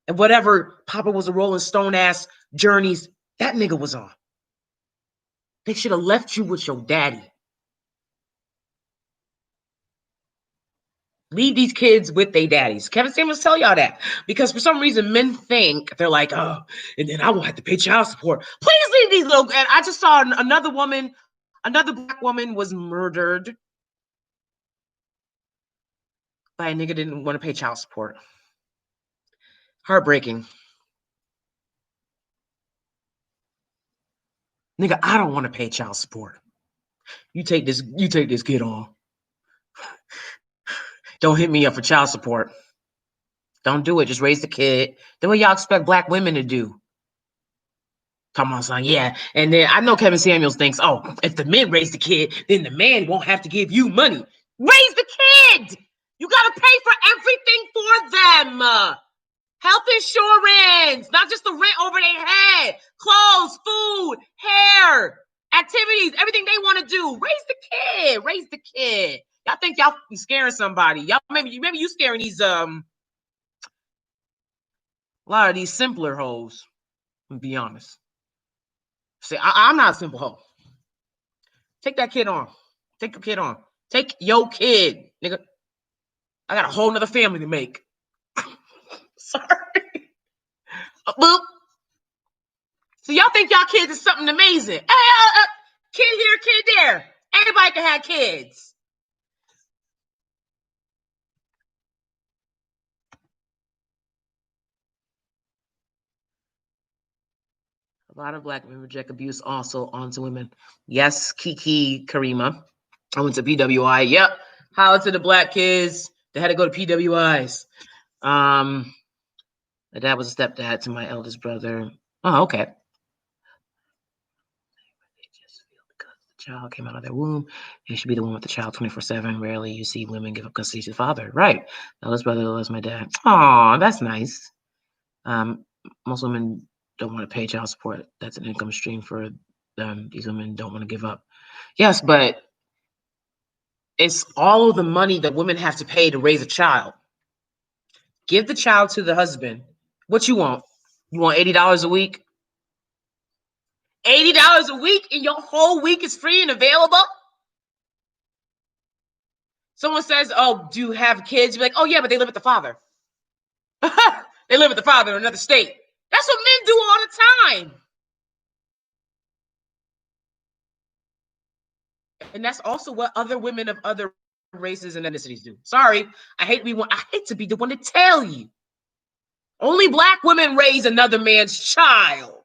and whatever Papa was a Rolling Stone ass journeys that nigga was on. They should have left you with your daddy. Leave these kids with their daddies. Kevin Samuels tell y'all that. Because for some reason, men think, they're like, oh, and then I won't have to pay child support. Please leave these little... And I just saw another woman, another black woman was murdered by a nigga didn't want to pay child support. Heartbreaking. Nigga, I don't want to pay child support. You take this kid on. Don't hit me up for child support. Don't do it. Just raise the kid. The way y'all expect black women to do. Come on, son. Yeah. And then I know Kevin Samuels thinks, oh, if the men raise the kid, then the man won't have to give you money. Raise the kid. You got to pay for everything for them. Health insurance, not just the rent over their head, clothes, food, hair, activities, everything they want to do. Raise the kid. Raise the kid. Y'all think y'all be scaring somebody. Y'all maybe you scaring these a lot of these simpler hoes. To be honest. See, I'm not a simple hoe. Take that kid on. Take your kid on. Take your kid, nigga. I got a whole nother family to make. Sorry. Boop. So y'all think y'all kids is something amazing. Kid here, kid there. Everybody can have kids. A lot of black women reject abuse also onto women. Yes, Kiki Karima. I went to PWI. Yep. Holla to the black kids. They had to go to PWIs. My dad was a stepdad to my eldest brother. Oh, okay. They just feel because the child came out of their womb, they should be the one with the child 24/7. Rarely you see women give up custody to the father. Right. Eldest brother loves my dad. Oh, that's nice. Most women don't want to pay child support. That's an income stream for them. These women don't want to give up. Yes, but it's all of the money that women have to pay to raise a child. Give the child to the husband. What you want? You want $80 a week? $80 a week and your whole week is free and available? Someone says, oh, do you have kids? You're like, oh, yeah, but they live with the father. They live with the father in another state. That's what men do all the time. And that's also what other women of other races and ethnicities do. Sorry, I hate to be the one to tell you. Only black women raise another man's child.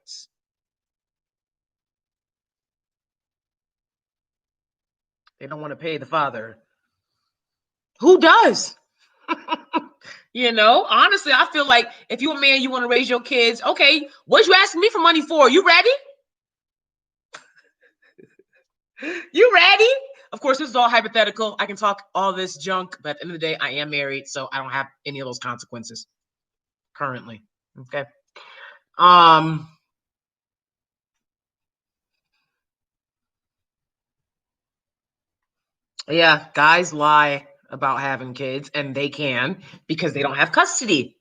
They don't want to pay the father. Who does? You know, honestly, I feel like if you're a man, you want to raise your kids. Okay, what you asking me for money for? You ready? You ready? Of course, this is all hypothetical. I can talk all this junk, but at the end of the day, I am married, so I don't have any of those consequences currently. Okay. Yeah, guys lie about having kids, and they can because they don't have custody.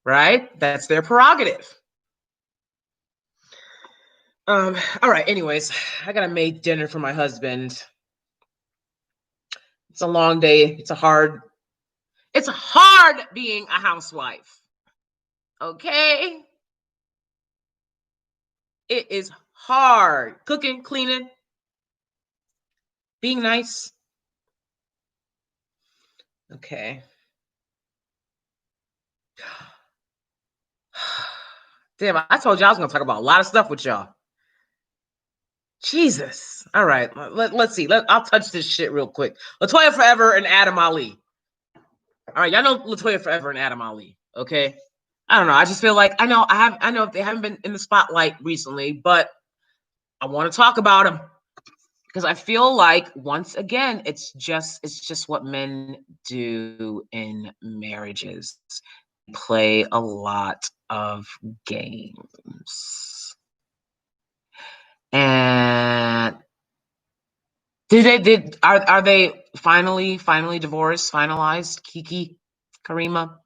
Right? That's their prerogative. All right, anyways, I gotta make dinner for my husband. It's a long day. It's hard being a housewife. Okay? It is hard. Cooking, cleaning, being nice. Okay. Damn, I told you I was gonna talk about a lot of stuff with y'all. Jesus. All right. Let's see. I'll touch this shit real quick. LaToya Forever and Adam Ali. All right, y'all know LaToya Forever and Adam Ali. Okay. I don't know. I just feel like I know they haven't been in the spotlight recently, but I want to talk about them because I feel like once again, it's just what men do in marriages. Play a lot of games. And are they finally divorced, finalized? Kiki, Karima?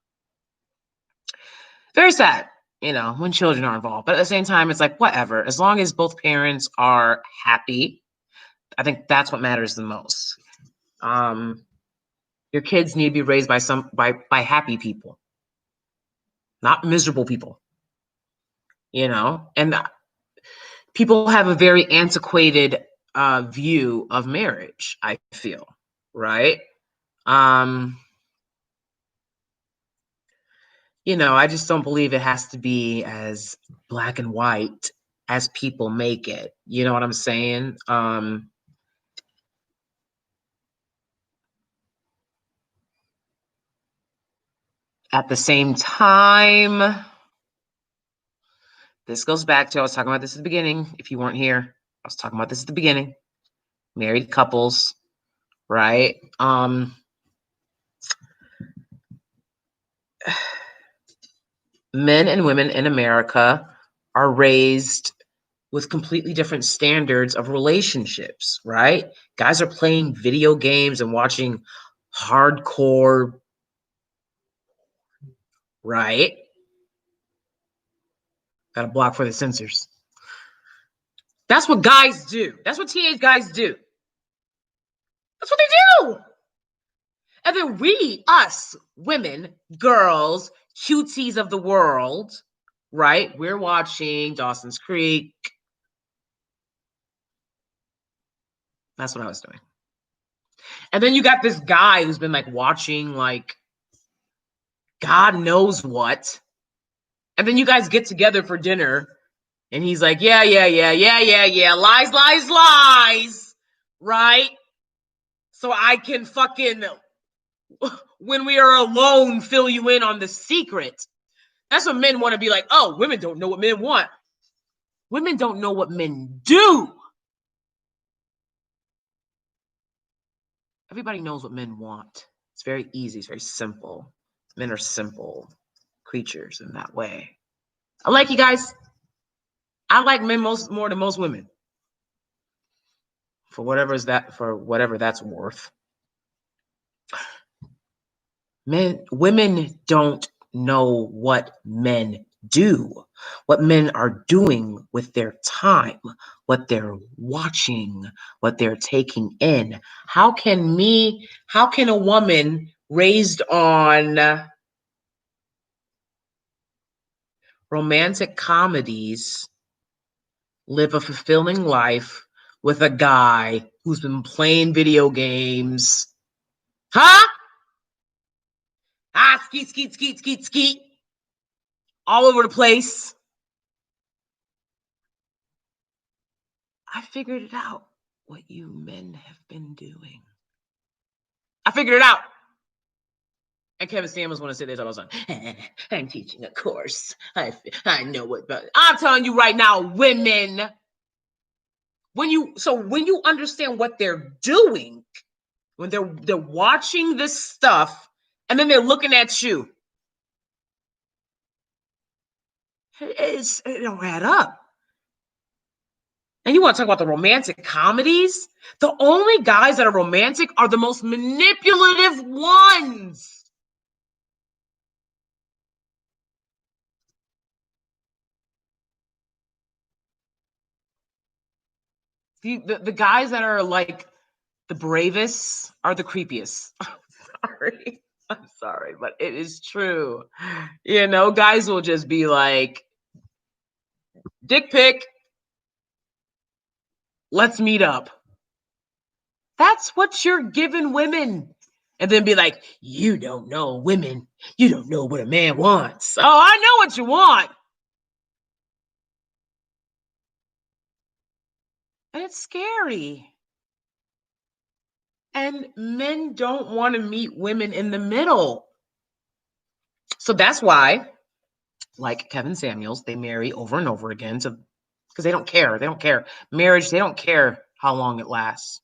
Very sad, when children are involved. But at the same time, it's like, whatever. As long as both parents are happy, I think that's what matters the most. Your kids need to be raised by happy people, not miserable people. And people have a very antiquated view of marriage, I feel, right? I just don't believe it has to be as black and white as people make it. You know what I'm saying? At the same time, this goes back to, I was talking about this at the beginning. If you weren't here, I was talking about this at the beginning. Married couples, right? Men and women in America are raised with completely different standards of relationships, right? Guys are playing video games and watching hardcore, right? Got to block for the censors. That's what guys do. That's what teenage guys do. That's what they do. And then we, us, women, girls, cuties of the world, right? We're watching Dawson's Creek. That's what I was doing. And then you got this guy who's been like watching like God knows what. And then you guys get together for dinner and he's like, yeah, lies, right? So I can fucking, when we are alone, fill you in on the secret. That's what men want to be like, oh, women don't know what men want. Women don't know what men do. Everybody knows what men want. It's very easy. It's very simple. Men are simple creatures in that way. I like you guys. I like men more than most women. For whatever that's worth. Women don't know what men do, what men are doing with their time, what they're watching, what they're taking in. How can a woman raised on romantic comedies live a fulfilling life with a guy who's been playing video games? Huh? Skeet. All over the place. I figured it out, what you men have been doing. I figured it out. And Kevin Samuels want to say this all the time. I'm teaching a course. I know what, but I'm telling you right now, women, when you understand what they're doing, when they're watching this stuff, and then they're looking at you, it don't add up. And you want to talk about the romantic comedies? The only guys that are romantic are the most manipulative ones. The guys that are like the bravest are the creepiest. I'm sorry, but it is true. Guys will just be like, dick pic, let's meet up. That's what you're giving women. And then be like, you don't know women. You don't know what a man wants. Oh, I know what you want. And it's scary. And men don't want to meet women in the middle. So that's why, like Kevin Samuels, they marry over and over again because they don't care. They don't care. Marriage, they don't care how long it lasts.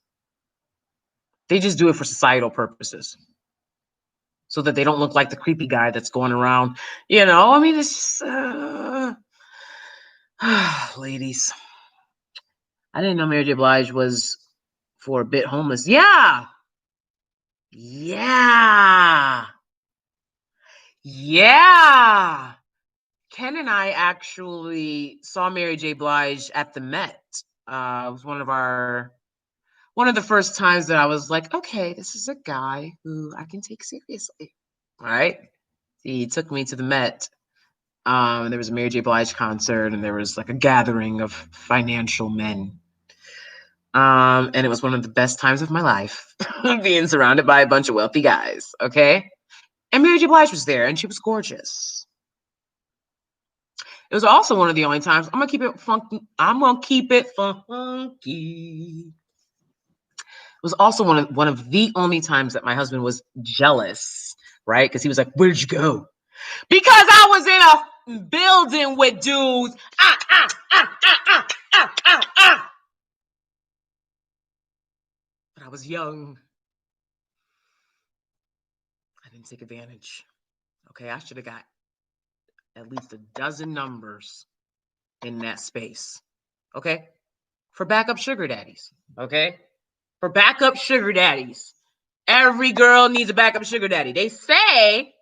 They just do it for societal purposes. so that they don't look like the creepy guy that's going around. I mean, it's ladies. I didn't know Mary J. Blige was for a bit homeless. Yeah. Yeah. Yeah. Ken and I actually saw Mary J. Blige at the Met. It was one of the first times that I was like, okay, this is a guy who I can take seriously. All right. He took me to the Met. There was a Mary J. Blige concert, and there was like a gathering of financial men. And it was one of the best times of my life, being surrounded by a bunch of wealthy guys. Okay. And Mary J. Blige was there, and she was gorgeous. It was also one of the only times I'm gonna keep it funky. I'm gonna keep it funky. It was also one of the only times that my husband was jealous, right? Because he was like, "Where'd you go?" Because I was in a building with dudes. But I was young. I didn't take advantage. Okay, I should have got at least a dozen numbers in that space. Okay, for backup sugar daddies. Okay, for backup sugar daddies. Every girl needs a backup sugar daddy. They say,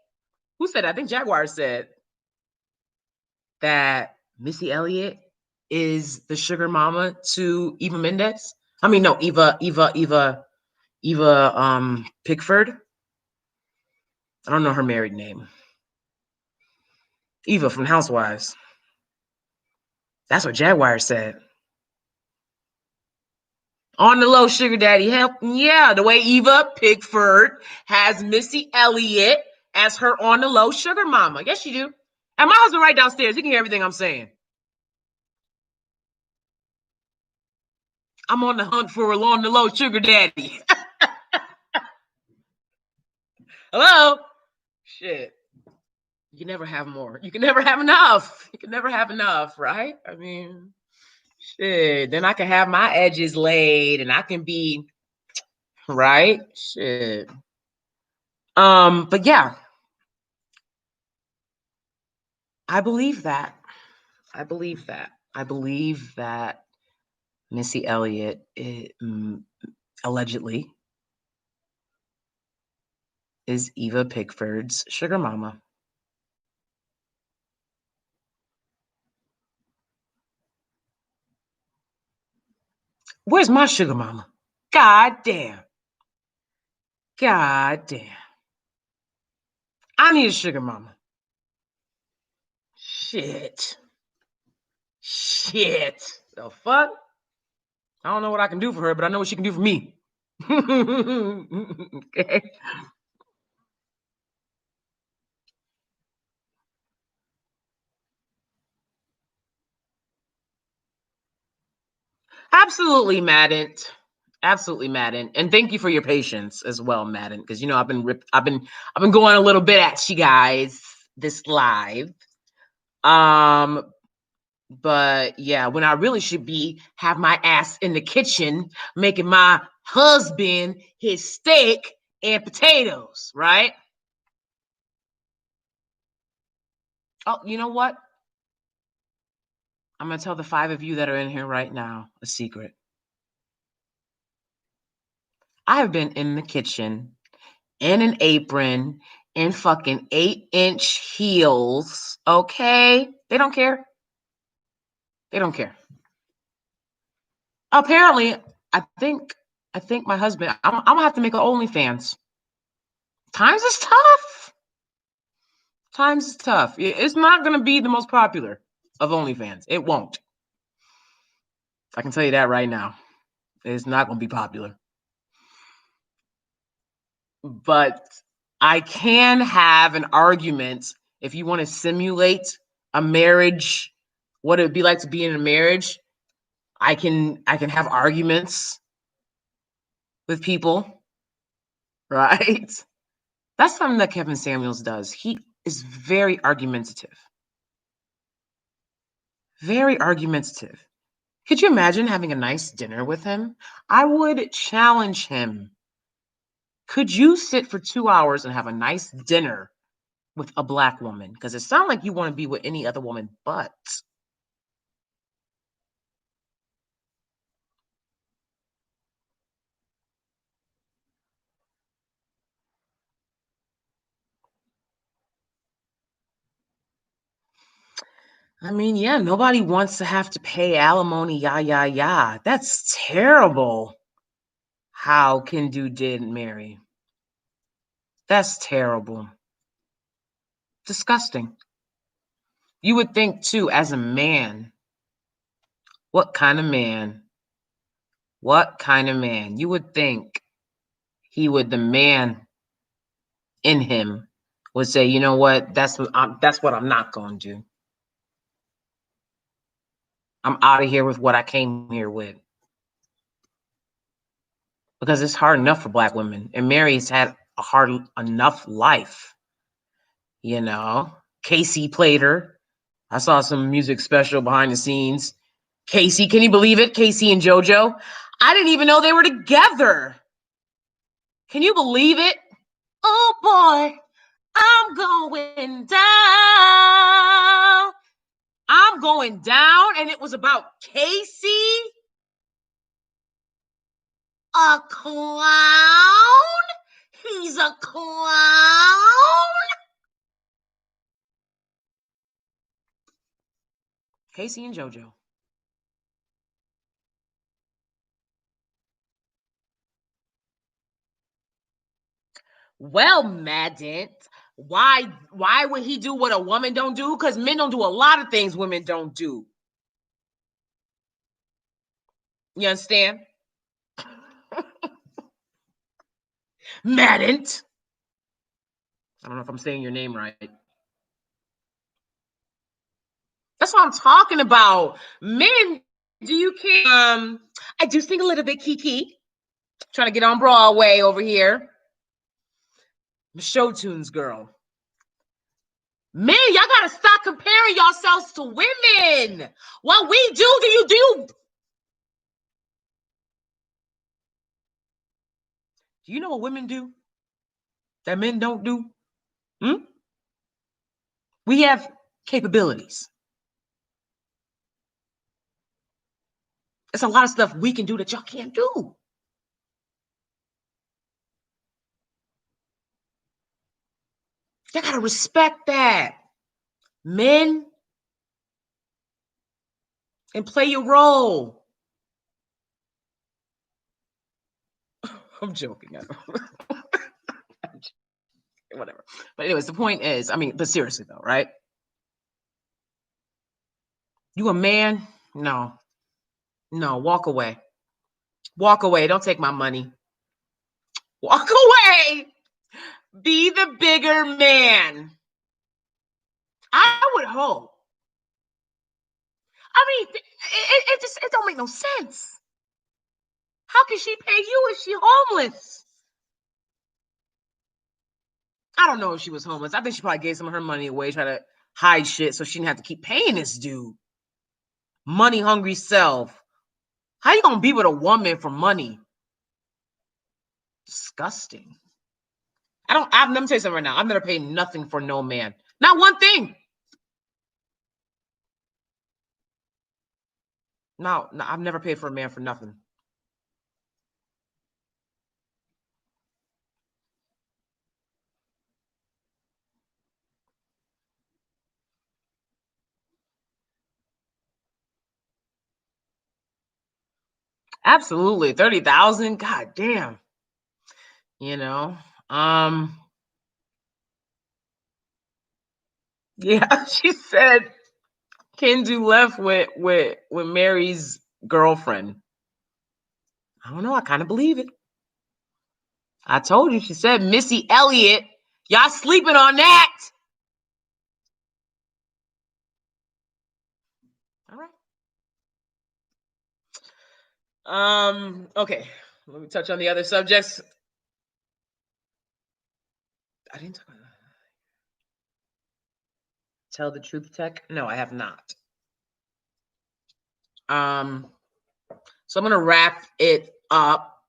who said that? I think Jaguar said that Missy Elliott is the sugar mama to Eva Mendes. I mean, no, Eva Pickford. I don't know her married name. Eva from Housewives. That's what Jaguar said. On the low, sugar daddy help. Yeah, the way Eva Pickford has Missy Elliott as her on the low sugar mama. Yes, you do. And my husband right downstairs. He can hear everything I'm saying. I'm on the hunt for a on the low sugar daddy. Hello? Shit. You can never have more. You can never have enough. You can never have enough, right? I mean, shit. Then I can have my edges laid and I can be right. Shit. But yeah, I believe that. I believe that. I believe that Missy Elliott allegedly is Eva Pickford's sugar mama. Where's my sugar mama? God damn. God damn. I need a sugar mama. Shit. Shit. The fuck? I don't know what I can do for her, but I know what she can do for me. Okay. Absolutely, Madden. Absolutely, Madden. And thank you for your patience as well, Madden, because I've been going a little bit at you guys this live. But yeah, when I really should have my ass in the kitchen making my husband his steak and potatoes, right? Oh, you know what? I'm gonna tell the 5 of you that are in here right now a secret. I have been in the kitchen in an apron in fucking 8-inch heels. Okay? They don't care. They don't care. Apparently, I think my husband, I'm gonna have to make an OnlyFans. Times is tough. Times is tough. It's not gonna be the most popular of OnlyFans. It won't. I can tell you that right now. It's not gonna be popular. But I can have an argument if you want to simulate a marriage, what it would be like to be in a marriage. I can have arguments with people, right? That's something that Kevin Samuels does. He is very argumentative. Very argumentative. Could you imagine having a nice dinner with him? I would challenge him Could you sit for 2 hours and have a nice dinner with a black woman? Because it sounds like you want to be with any other woman but. I mean, yeah, nobody wants to have to pay alimony, yeah. That's terrible. How Kendu did marry. That's terrible. Disgusting. You would think, too, as a man, what kind of man? What kind of man? You would think the man in him would say, you know what? That's what I'm not going to do. I'm out of here with what I came here with. Because it's hard enough for black women. And Mary's had a hard enough life. You know, Casey played her. I saw some music special behind the scenes. Casey, can you believe it? Casey and JoJo. I didn't even know they were together. Can you believe it? Oh boy, I'm going down. I'm going down. And it was about Casey, a clown. He's a clown. Casey and JoJo. Well, Madden, why would he do what a woman don't do? Because men don't do a lot of things women don't do. You understand? Madden. I don't know if I'm saying your name right. That's what I'm talking about. Men, do you care? I do sing a little bit, Kiki. Trying to get on Broadway over here. Show tunes, girl. Men, y'all gotta stop comparing yourselves to women. What we do you do? Do you know what women do that men don't do? Hmm? We have capabilities. There's a lot of stuff we can do that y'all can't do. You gotta respect that. Men, and play your role. I'm joking. Whatever. But anyways, the point is, I mean, but seriously though, right? You a man? No. No, walk away. Walk away. Don't take my money. Walk away. Be the bigger man. I would hope. I mean, it don't make no sense. How can she pay you if she homeless? I don't know if she was homeless. I think she probably gave some of her money away, try to hide shit so she didn't have to keep paying this dude. Money hungry self. How you gonna be with a woman for money? Disgusting. Let me tell you something right now. I've never paid nothing for no man. Not one thing. No, I've never paid for a man for nothing. Absolutely. 30,000. God damn. You know. Um, yeah, she said Kendu left with Mary's girlfriend. I don't know. I kind of believe it. I told you. She said Missy Elliott. Y'all sleeping on that. All right. Okay. Let me touch on the other subjects. I didn't talk about Tell the Truth Tech. No, I have not. So I'm gonna wrap it up.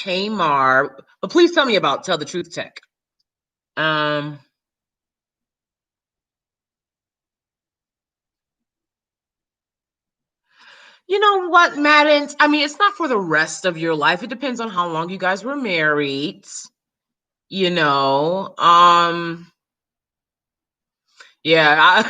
Tamar, but please tell me about Tell the Truth Tech. You know what, Madden? I mean, it's not for the rest of your life. It depends on how long you guys were married. You know, yeah.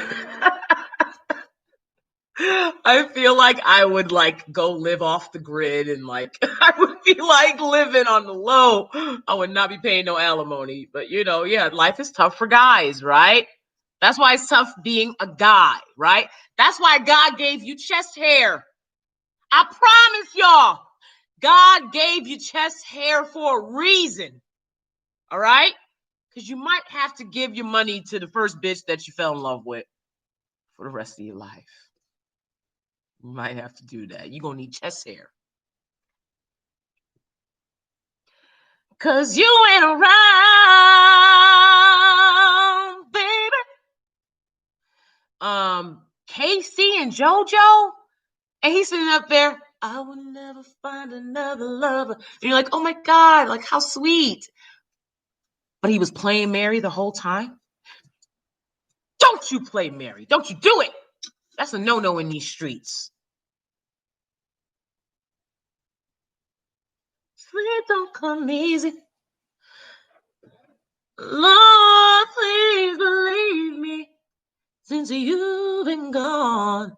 I feel like I would like go live off the grid and like I would be like living on the low. I would not be paying no alimony. But you know, yeah, life is tough for guys, right? That's why it's tough being a guy, right? That's why God gave you chest hair. I promise y'all, God gave you chest hair for a reason. All right? Because you might have to give your money to the first bitch that you fell in love with for the rest of your life. You might have to do that. You're going to need chest hair. Because you ain't around, baby. Casey and JoJo, and he's sitting up there, I will never find another lover. And you're like, oh my God, like how sweet. But he was playing Mary the whole time. Don't you play Mary. Don't you do it. That's a no-no in these streets. Sleep don't come easy. Lord, please believe me. Since you've been gone,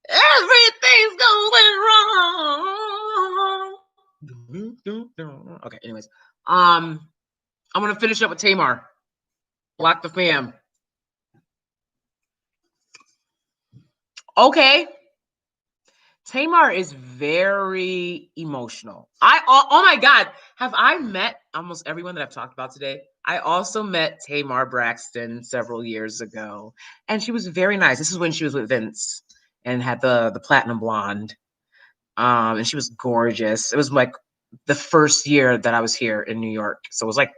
everything's going wrong. Okay, anyways. I'm gonna finish up with Tamar. Block the fam. Okay. Tamar is very emotional. Oh my God, have I met almost everyone that I've talked about today? I also met Tamar Braxton several years ago, and she was very nice. This is when she was with Vince and had the platinum blonde. And she was gorgeous. It was like the first year that I was here in New York. So it was like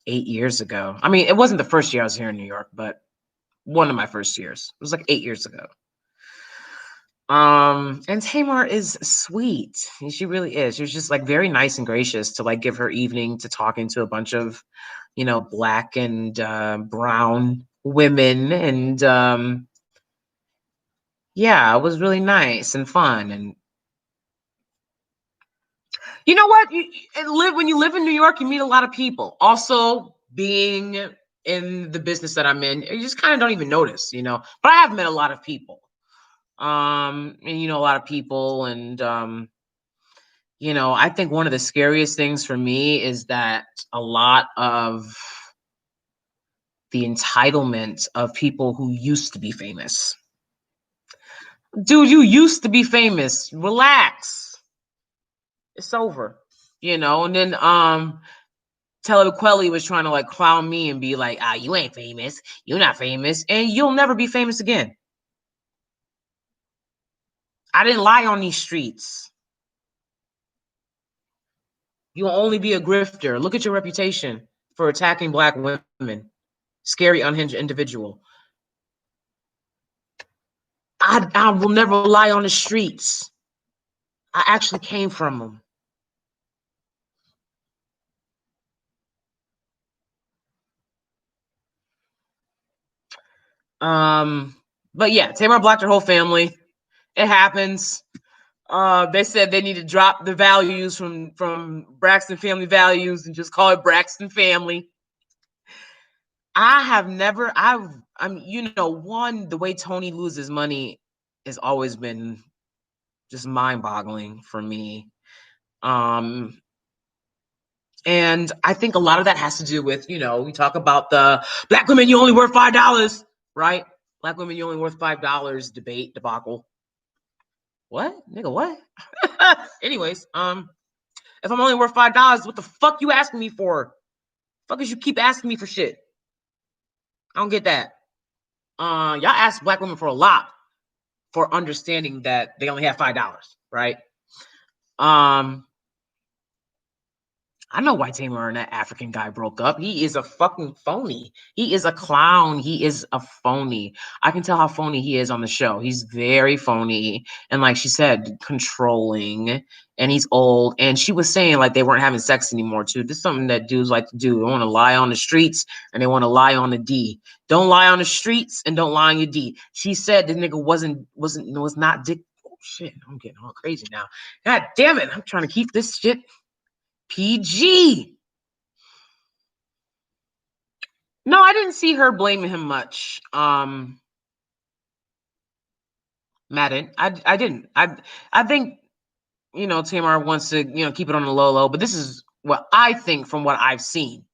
8 years ago. I mean, it wasn't the first year I was here in New York, but one of my first years. It was like 8 years ago. And Tamar is sweet. She really is. She was just like very nice and gracious to like give her evening to talking to a bunch of, you know, Black and brown women. And yeah, it was really nice and fun. And you know what? When you live in New York, you meet a lot of people. Also, being in the business that I'm in, you just kind of don't even notice, you know. But I have met a lot of people. And you know, a lot of people, and you know, I think one of the scariest things for me is that a lot of the entitlement of people who used to be famous. Dude, you used to be famous. Relax. It's over. You know, and then Taylor Quelly was trying to like clown me and be like, you ain't famous. You're not famous. And you'll never be famous again. I didn't lie on these streets. You'll only be a grifter. Look at your reputation for attacking Black women. Scary, unhinged individual. I will never lie on the streets. I actually came from them. But yeah, Tamar blocked her whole family. It happens. They said they need to drop the values from Braxton Family Values and just call it Braxton Family. I have never, I'm, you know, one, the way Tony loses money has always been just mind-boggling for me. And I think a lot of that has to do with, you know, we talk about the Black women, you only worth $5, right? Black women, you only worth $5 debate debacle. What? Nigga, what? Anyways, if I'm only worth $5, what the fuck you asking me for? Fuck is you keep asking me for shit? I don't get that. Y'all ask Black women for a lot for understanding that they only have $5, right? I know why Tamar and that African guy broke up. He is a fucking phony. He is a clown. He is a phony. I can tell how phony he is on the show. He's very phony. And like she said, controlling. And he's old. And she was saying like they weren't having sex anymore too. This is something that dudes like to do. They want to lie on the streets and they want to lie on the D. Don't lie on the streets and don't lie on your D. She said the nigga was not dick. Oh shit, I'm getting all crazy now. God damn it. I'm trying to keep this shit PG. No, I didn't see her blaming him much. Madden. I didn't. I think, Tamar wants to, keep it on the low, but this is what I think from what I've seen.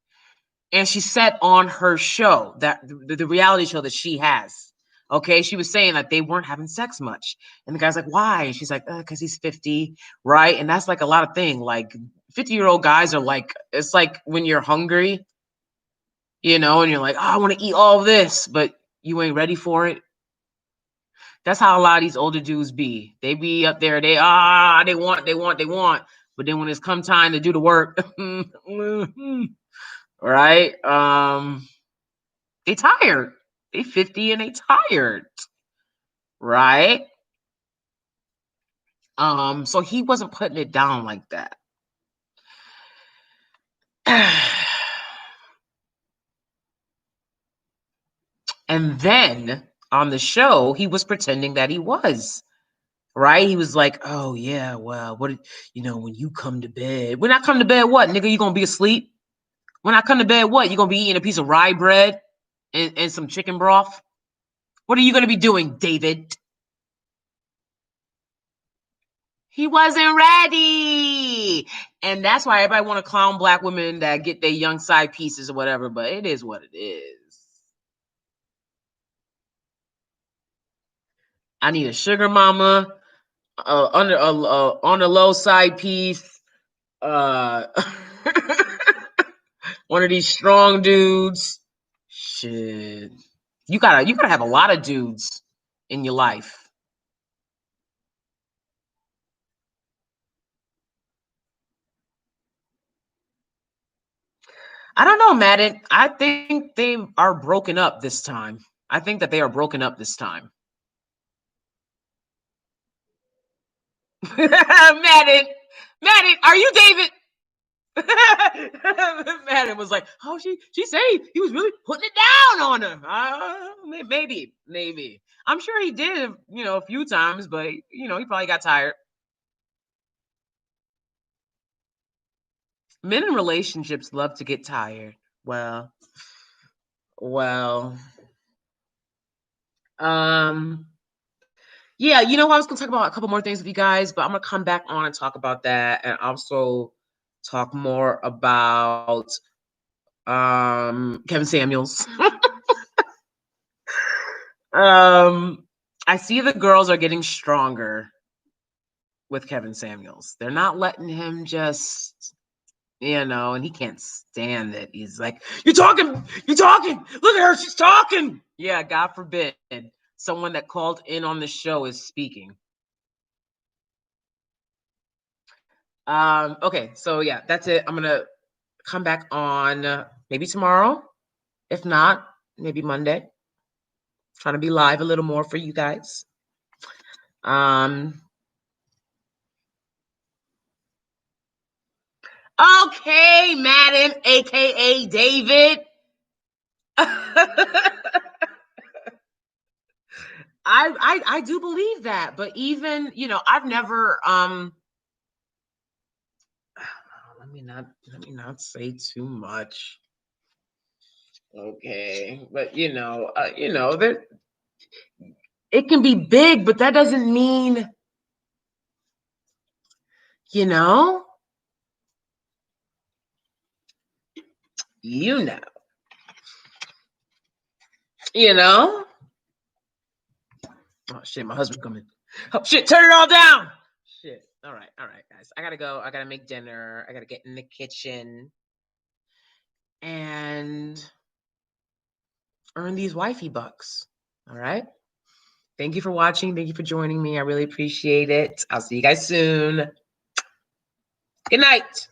And she said on her show, that the reality show that she has. Okay, she was saying that they weren't having sex much. And the guy's like, why? And she's like, because he's 50, right? And that's like a lot of thing. Like 50-year-old guys are like, it's like when you're hungry, and you're like, oh, I want to eat all this, but you ain't ready for it. That's how a lot of these older dudes be. They be up there, they want. But then when it's come time to do the work, right? They tired. They 50 and they tired. Right? So he wasn't putting it down like that. And then on the show, he was pretending that he was. Right? He was like, oh, yeah, well, when you come to bed. When I come to bed, what? Nigga, you going to be asleep? When I come to bed, what? You going to be eating a piece of rye bread and some chicken broth? What are you going to be doing, David? He wasn't ready. And that's why everybody want to clown black women that get their young side pieces or whatever, but it is what it is. I need a sugar mama, on the low side piece, one of these strong dudes. Shit. You gotta have a lot of dudes in your life. I don't know, Madden. I think they are broken up this time. I think that they are broken up this time. Madden, are you David? Madden was like, oh, she said he was really putting it down on her. Maybe. I'm sure he did, a few times, but he probably got tired. Men in relationships love to get tired. Well, yeah, I was gonna talk about a couple more things with you guys, but I'm gonna come back on and talk about that, and also talk more about Kevin Samuels. I see the girls are getting stronger with Kevin Samuels. They're not letting him just, and he can't stand it. He's like, you're talking. Look at her, she's talking. Yeah, God forbid someone that called in on the show is speaking. Okay, so yeah, that's it. I'm gonna come back on maybe tomorrow. If not, maybe Monday. Trying to be live a little more for you guys. Okay, Madden, aka David. I do believe that, but even I've never let me not say too much. Okay, but that it can be big, but that doesn't mean you know. You know. Oh shit, my husband's coming. Oh shit, turn it all down. Shit. All right, guys. I gotta go. I gotta make dinner. I gotta get in the kitchen and earn these wifey bucks. All right. Thank you for watching. Thank you for joining me. I really appreciate it. I'll see you guys soon. Good night.